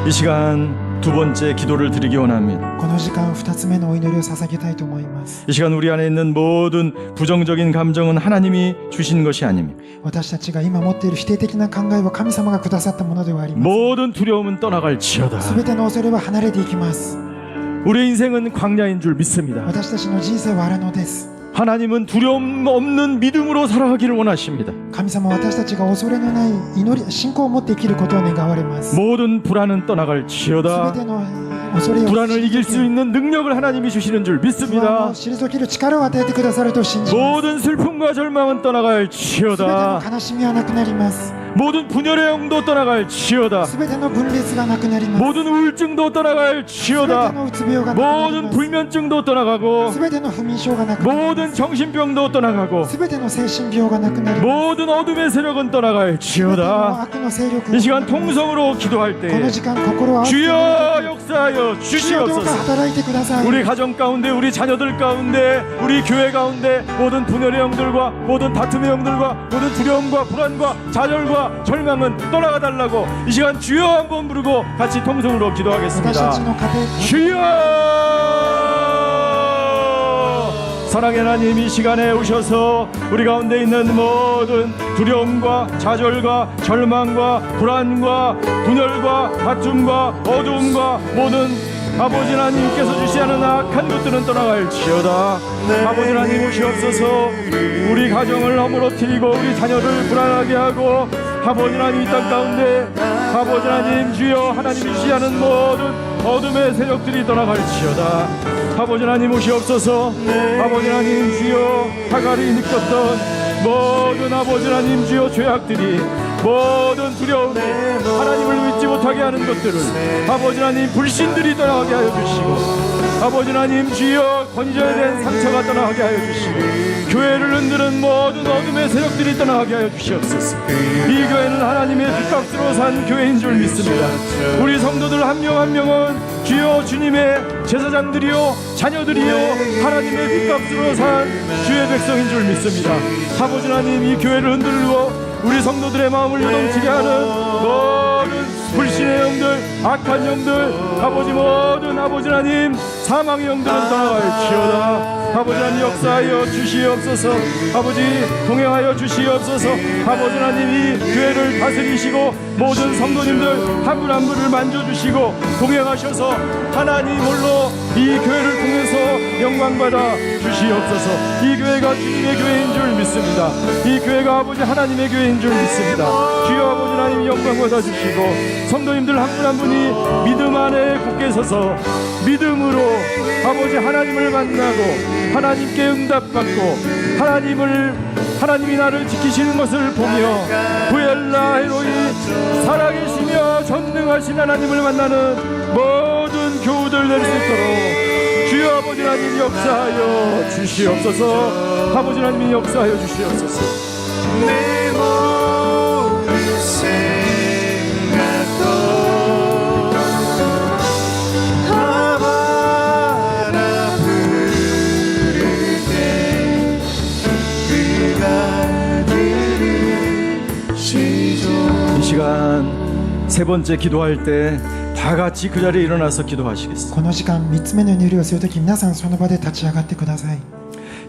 이 시간 두 번째 기도를 드리기 원합니다. この時間2つ目のお祈りを捧げたいと思います。 이 시간 우리 안에 있는 모든 부정적인 감정은 하나님이 주신 것이 아닙니다. 私たちが今持っている否定的な考えは神様がくださったものではあります。 모든 두려움은 떠나갈지어다. すべての恐れは離れていきます。 우리의 인생은 광야인 줄 믿습니다. 私たちの人生は荒野です。 하나님은 두려움 없는 믿음으로 살아가기를 원하십니다. 神様は私たちが恐れのない祈り信仰を持って生きることを願われます。 모든 불안은 すべ 떠나갈지어다. ての恐れを 불안을 이길 수 있는 능력을 하나님이 주시는 줄 不安を 믿습니다. 退ける力を与えてくださると信じます。 모든 슬픔과 절망은 すべての 떠나갈지어다. 悲しみはなくなります。 모든 분열의 영도 떠나갈지어다. すべての分裂がなくなります。 모든 우울증도 すべて 떠나갈지어다. のうつ病がなくなり 모든 ます。 불면증도 떠나가고 すべての不眠症がなくなりま 모든 정신병도 떠나가고 す。すべての精神病がなくなります。 모든 어둠의 세력은 すべての 떠나갈지어다. 悪の勢力 이 시간 통성으로 기도할 こ 때 の時間心を合わせて 주여 역사하여 主よどうか 주시옵소서. 働いてください。 우리 가정 가운데 우리 자녀들 가운데 우리 교회 가운데 모든 분열의 영들과 모든 다툼의 영들과 모든 두려움과 불안과 좌절과 절망은 떠나가 달라고 이 시간 주여 한번 부르고 같이 통성으로 私たち 기도하겠습니다. の家庭 주여 사랑의 하나님 이 시간에 오셔서 우리 가운데 있는 모든 두려움과 좌절과 절망과 불안과 분열과 다툼과 어두움과 모든 아버지 하나님께서 주시하는 악한 것들은 떠나갈지어다. 아버지 하나님 오시옵소서. 우리 가정을 허물어뜨리고 우리 자녀를 불안하게 하고 아버지 하나님 이 땅 가운데 아버지 하나님 주여 하나님이 주시하는 모든 어둠의 세력들이 떠나갈지어다. 아버지 하나님 오시옵소서. 아버지 하나님 주여 하갈이 느꼈던 모든 아버지 하나님 주여 죄악들이 모든 두려움 하나님을 믿지 못하게 하는 것들을 아버지 하나님 불신들이 떠나가게 하여 주시고 아버지 하나님 주여 건져야 된 상처가 떠나가게 하여 주시고 교회를 흔드는 모든 어둠의 세력들이 떠나가게 하여 주시옵소서. 이 교회는 하나님의 빚값으로 산 교회인 줄 믿습니다. 우리 성도들 한 명 한 명은 주여 주님의 제사장들이요 자녀들이요 하나님의 빚값으로 산 주의 백성인 줄 믿습니다. 아버지 하나님 이 교회를 흔들고 우리 성도들의 마음을 요동치게 하는 모든 불신의 영들 악한 영들 아버지 모든 아버지 하나님 사망의 영들은 떠나갈지어다. 아버지 하나님 역사하여 주시옵소서. 아버지 동행하여 주시옵소서. 아버지 하나님 이 교회를 다스리시고 모든 성도님들 한 분 한 분을 만져주시고 동행하셔서 하나님 홀로 이 교회를 통해서 영광받아 주시옵소서. 이 교회가 주님의 교회인 줄 믿습니다. 이 교회가 아버지 하나님의 교회인 줄 믿습니다. 주여 아버지 하나님 영광받아 주시고 성도님들 한 분 한 분이 믿음 안에 굳게 서서 믿음으로 아버지 하나님을 만나고 하나님께 응답받고 하나님이 나를 지키시는 것을 보며 부엘라 에로이 살아계시며 전능하신 하나님을 만나는 모든 교우들 될 수 있도록 주여 아버지 하나님 역사하여 주시옵소서. 아버지 하나님 역사하여 주시옵소서. 내 모든 생각도 아바라 부를 때 그가 들으시죠. 이 시간 세 번째 기도할 때 다 같이 그 자리에 일어나서 기도하시겠습니다. この時間3つ目の祈りをするとき皆さんその場で立ち上がってください。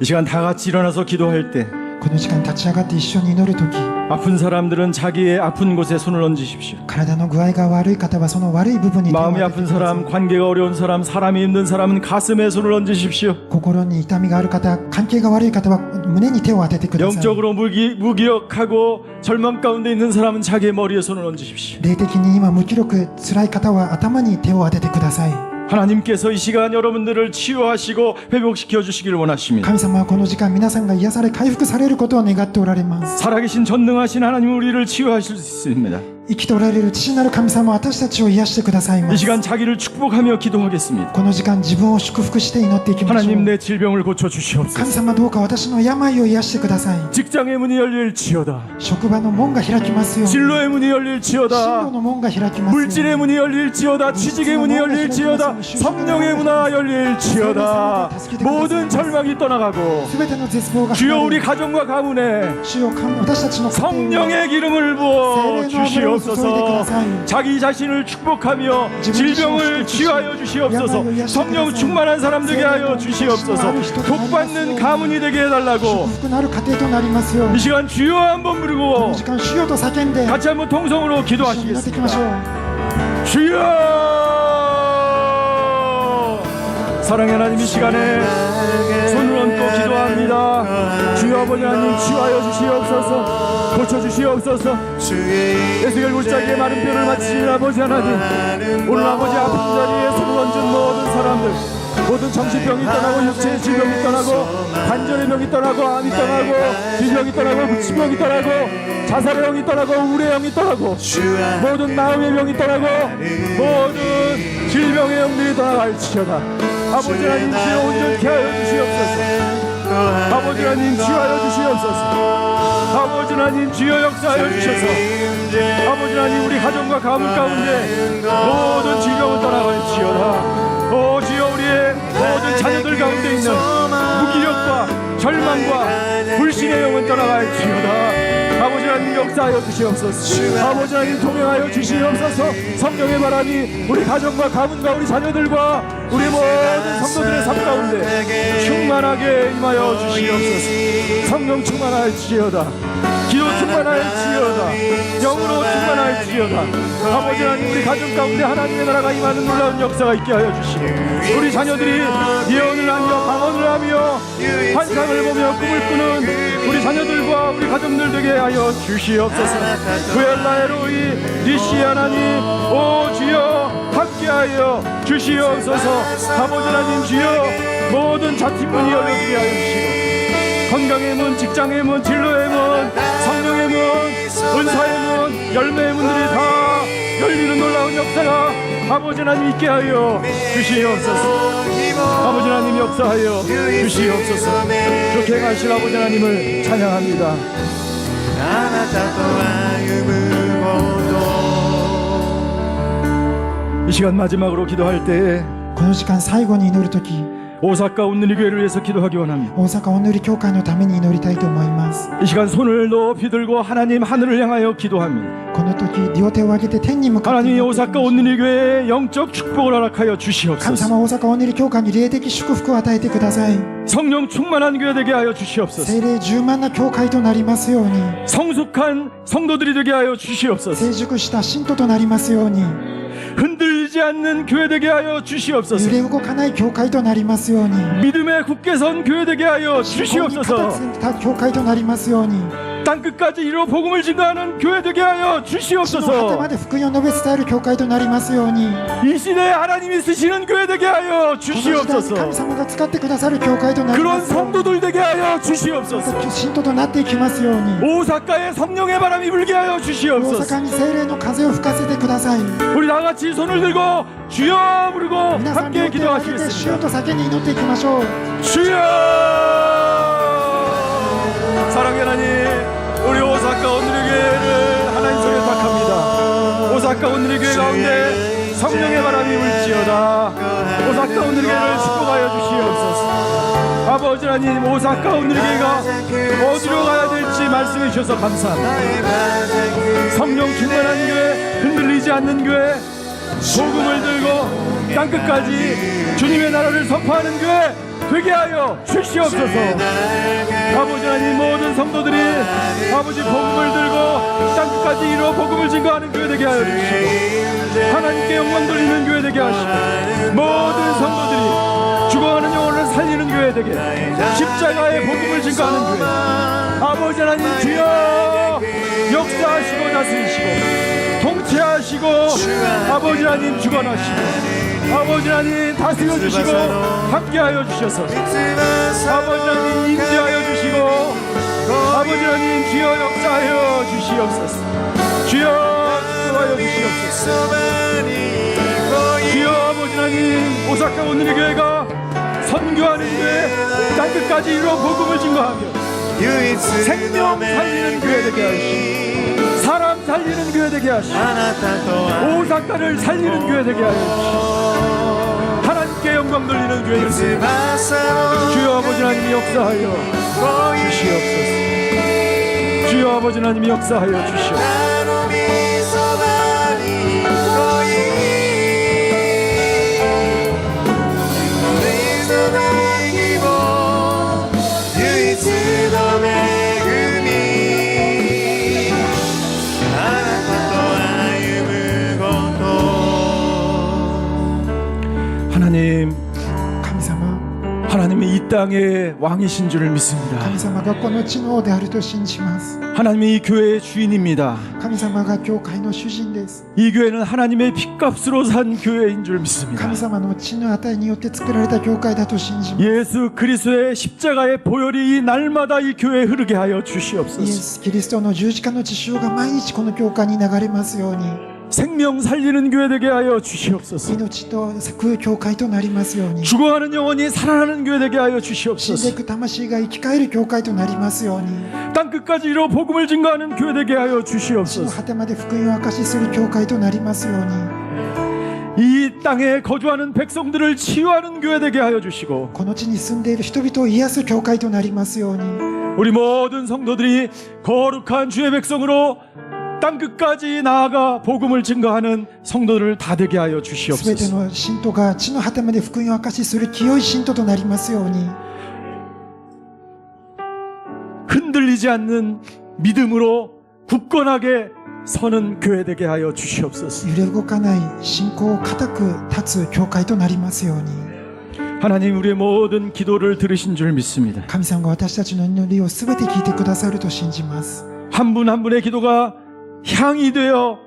이 시간 다 같이 일어나서 기도할 때 この時間立ち上がって一緒に祈るとき 아픈 사람들은 자기의 아픈 곳에 손을 얹으십시오. 体の具合が悪い方はその悪い部分に手を当 마음이 てて 아픈 ください。 사람, 관계가 어려운 사람, 사람이 힘든 사람은 가슴에 손을 얹으십시오. 心に痛みがある方、関係が悪い方は胸に手を当ててください。 영적으로 무기력하고 절망 가운데 있는 사람은 자기의 머리에 손을 얹으십시오. 霊的に今無気力辛い方は頭に手を当ててください。 하나님께서 이 시간 여러분들을 치유하시고 회복시켜 주시기를 원하십니다. 神様はこの時間皆さんが癒され回復されることを願っておられます。 살아계신 전능하신 하나님은 우리를 치유하실 수 있습니다. 生きておられる父なる神様は私たちを癒してくださいま 이 す。 시간 자기를 축복하며 기도하겠습니다. この時間自分を祝福して祈っていきましょ 하나님 う。 내 질병을 고쳐 神 주시옵소서. 様どうか私の病を癒してください。 직장의 문이 열릴지어다. 職場の門が開きますように。 진로의 문이 進 열릴지어다. 路の門が開きますように。 물질의 문이 열릴지어다. 취직의 문이 열릴지어다. 성령의 문화 열릴지어다. 모든 절망이 떠나가고 すべての絶望が 주여 離 우리 れ、 가정과 가문에 主よ私たちの家庭に 성령의 기름을 부어 주시옵소서. 자기 자신을 축복하며 질병을 치유하여 주시옵소서. 성령 충만한 사람 되게 하여 주시옵소서. 복받는 가문이 되게 해달라고 祝福のある家庭となりますよう 이 に。 시간 주여 한번 こ 부르고 の時間主よと叫んで 같이 한번 통성으로 一緒に祈っていきましょ 기도하시겠습니다. う。 주여! 사랑의 하나님 이 시간에 손을 얹고 기도합니다. 주여 아버지 하나님 치유하여 주시옵소서. 고쳐주시옵소서. 예수의 골짜기에 마른 뼈를 맞추신 아버지 하나님, 오늘 아버지 아픈 자리에 손을 얹은 모든 사람들, 모든 정신병이 떠나고 육체의 질병이 떠나고 관절의 병이 떠나고 암이 떠나고 비병이 떠나고 무치병이 떠나고 자살의 병이 떠나고 우울의 병이 떠나고 모든 마음의 병이 떠나고 모든 질병의 병들이 떠나갈지어다. 아버지 하나님 주여 온전케 하여 주시옵소서. 아버지 하나님 치유하여 주시옵소서. 아버지 하나님 주여 역사하여 주셔서 아버지 하나님 우리 가정과 가문 가운데 모든 질병을 떠나갈지어다. 오 주여 우리의 모든 자녀들 가운데 있는 무기력과 절망과 불신의 영은 떠나갈지어다. 아버지 하나님 역사하여 주시옵소서. 아버지 하나님 동행하여 주시옵소서. 성령의 바람이 우리 가정과 가문과 우리 자녀들과 우리 모든 성도들의 삶 가운데 충만하게 임하여 주시옵소서. 성령 충만할지어다. 기도 충만할지어다. 영으로 충만할지어다. 아버지 하나님 우리 가정 가운데 하나님의 나라가 임하는 놀라운 역사가 있게 하여 주시고 우리 자녀들이 예언을 하며 방언을 하며 환상을 보며 꿈을 꾸는 우리 자녀들과 우리 가정들 되게 하여 주시옵소서. 구엘라에로이 니시 하나님 오 주여 함께하여 주시옵소서. 아버지 하나님 주여 모든 자팀문이 열려지게 하여 주시고 건강의 문, 직장의 문, 진로의 문, 성령의 문, 은사의 문, 열매의 문들이 다 열리는 놀라운 역사가 아버지 하나님 있게 하여 주시옵소서. 아버지 하나님 역사하여 주시옵소서. 그렇게 행하실 아버지 하나님을 찬양합니다. あなたと歩むほど 이 시간 마지막으로 기도할 때에 この時間最後に祈るとき、 오사카 온누리 교회를 위해서 기도하기 원합니다. 大阪お塗り教会のために祈りたいと思います。 이 시간 손을 높이 들고 하나님 하늘을 향하여 기도합니다. この時両手を上げて天に向かって 하나님이 祈っていき 오사카 ましょう。 온누리 교회에 영적 축복을 허락하여 神 주시옵소서. 様大阪お塗り教会に霊的祝福を与えてください。 성령 충만한 교회 되게 하여 주시옵소서. 聖霊充満な教会となりますように、 성숙한 성도들이 되게 하여 주시옵소서. 成熟した信徒となりますように、 흔들리지 않는 교회 되게 하여 揺 주시옵소서. れ動かない教会となりますように、 믿음에 굳게 선 교회 되게 하여 信仰に固 주시옵소서. くた教会となりますように、 땅끝까지 이루어 복음을 증거하는 교회 되게 하여 地の果て 주시옵소서. まで福音を述べ伝える教会となりますように、 이 시대에 하나님이 쓰시는 교회 되게 하여 この時代に 주시옵소서. 神様が使ってくださる教会となりま 그런 すように、 성도들 되게 하여 주시옵소서. 信徒となっていきますように、 오사카에 성령의 바람이 불게 하여 大 주시옵소서. 阪に聖霊の風を吹かせてください。 우리 다 같이 손을 들고 주여 부르고 皆さん 함께 両手を上げて主よ 기도하시겠습니다. と叫んで祈っていきましょう。 주여! 사랑의 하나님, 우리 오사카 온누리 교회를 하나님 손에託합니다. 오사카 온누리 교회 가운데 성령의 바람이 불지어다. 오사카 온누리 교회를 축복하여 주시옵소서. 아버지 하나님, 오사카 온누리 교회가 어디로 가야 될지 말씀해 주셔서 감사합니다. 성령 충만한 교회, 흔들리지 않는 교회, 복음을 들고 땅끝까지 주님의 나라를 선포하는 교회 되게 하여 주시옵소서. 아버지 하나님 모든 성도들이 아버지 복음을 들고 땅끝까지 이루어 복음을 증거하는 교회 되게 하여 주시고 하나님께 영광 돌리는 교회 되게 하시고 모든 성도들이 죽어가는 영혼을 살리는 교회 되게 십자가의 복음을 증거하는 교회 아버지 하나님 주여 역사하시고 다스리시고 통치하시고 아버지 하나님 주관하시고 아버지 하나님 다스려 주시고 함께하여 주셔서 아버지 하나님 인도하여 주시고 아버지 하나님 주여 역사하여 주시옵소서. 주여 역사하여 주시옵소서. 주여 아버지 하나님 오사카 오늘의 교회가 선교하는 교회 땅끝까지 이루어 복음을 증거하며 생명 살리는 교회 되게 하시고 사람 살리는 교회 되게 하시고 오사카를 살리는 교회 되게 하시고 하나님께 영광 돌리는 교회 되게 하시고 주여 아버지 하나님이 역사하여 주시옵소서. 주여 아버지 하나님이 역사하여 주시옵소서. 하나님, 神様 하나님이 이 땅의 왕이신 줄을 믿습니다. 神様がこの地の王であると信じます。 하나님이 이 교회의 주인입니다. 神様が教会の主人です。 이 교회는 하나님의 핏값으로 산 교회인 줄 믿습니다. 神様の血の値によって作られた教会だと信じます。 예수 그리스도의 십자가의 보혈이 이 날마다 이 교회에 흐르게 하여 イエ 주시옵소서. ス・キリストの十字架の血潮が毎日この教会に流れますように、 생명 살리는 교회 되게 하여 주시옵소서. 命と救う教会となりますように、 죽어가는 영혼이 살아나는 교회 되게 하여 死んでい 주시옵소서. く魂が生き返る教会となりますように、 땅끝까지 이뤄 복음을 증거하는 교회 되게 하여 地の 주시옵소서. 果てまで福音を証しする教会となりますように、 이 땅에 거주하는 백성들을 치유하는 교회 되게 하여 주시고 この地に住んでいる人々を癒す教会となりますように、 우리 모든 성도들이 거룩한 주의 백성으로 땅끝까지 나아가 복음을 증거하는 성도들을 다 되게 하여 すべて 주시옵소서. の信徒が地の果てまで福音を証しする清い信徒となりますように、 흔들리지 않는 믿음으로 굳건하게 서는 교회 되게 하여 주시옵소서. 揺れ動かない信仰を固く立つ教会となりますように、 하나님 우리의 모든 기도를 들으신 줄 믿습니다. 神様が私たちの祈りをすべて聞いてくださると信じます。 한 분 한 분의 기도가 향이 되어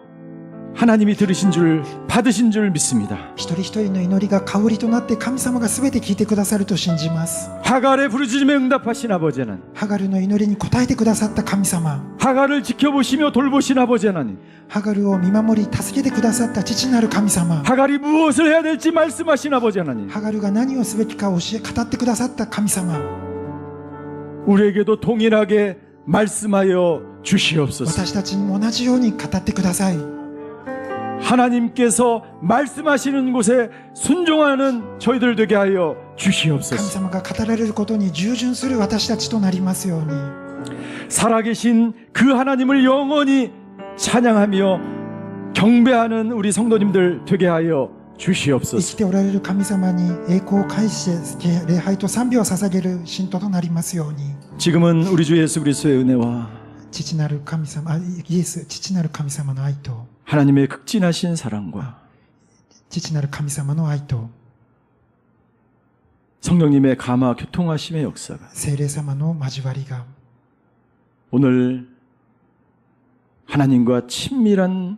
하나님이 들으신 줄 받으신 줄 믿습니다. 一人一人の祈りが香りとなって神様がすべて聞いてくださると信じます。 하갈의 부르짖음에 응답하신 아버지 하나님, ハガルの祈りに応えてくださった神様、 하갈을 지켜보시며 돌보신 아버지 하나님, ハガルを見守り助けてくださった父なる神様、 하갈이 무엇을 해야 될지 말씀하신 아버지 하나님, ハガルが何をすべきかを語ってくださった神様、 우리에게도 동일하게 말씀하여 주시옵소서. 私たちにも同じように語ってください。 하나님께서 말씀하시는 곳에 순종하는 저희들 되게 하여 神 주시옵소서. 様が語られることに従順する私たちとなりますように、 살아계신 그 하나님을 영원히 찬양하며 경배하는 우리 성도님들 되게 하여 生き 주시옵소서. ておられる神様に栄光を返して礼拝と賛美を捧げる信徒となりますように、 지금은 우리 주 예수 그리스도의 은혜와 父なる神様、イエス、父なる神様の愛と、 하나님의 극진하신 사랑과 父なる神様の愛と、 성령님의 감화 교통하심의 역사가 聖霊様の交わりが、 오늘 하나님과 친밀한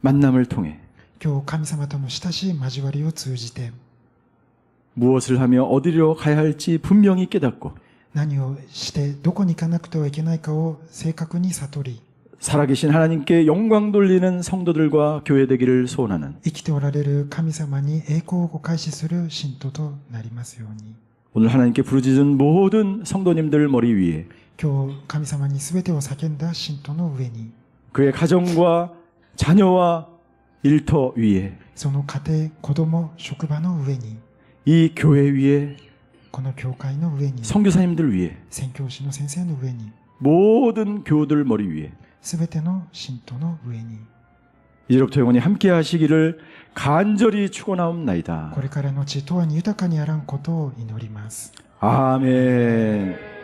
만남을 통해 今日神様との親しい交わりを通じて、 무엇을 하며 어디로 가야 할지 분명히 깨닫고 何をしてどこに行かなくてはいけないかを正確に悟り、 살아계신 하나님께 영광 돌리는 성도들과 교회 되기를 소원하는 生きておられる神様に栄光をご開示する信徒となりますように、 오늘 하나님께 부르짖은 모든 성도님들 머리 위에 今日神様に全てを叫んだ信徒の上に、 그의 가정과 자녀와 일터 위에 その家庭、子供、職場の上に、 이 교회 위에 この教会の上に、 선교사님들 위에 宣教師の先生の上に、 모든 교우들 머리 위에 全ての信徒の上に、 이제부터 영원히 함께 하시기를 간절히 축원하옵나이다. これからの地永遠に豊かにあらんことを祈ります。 아멘.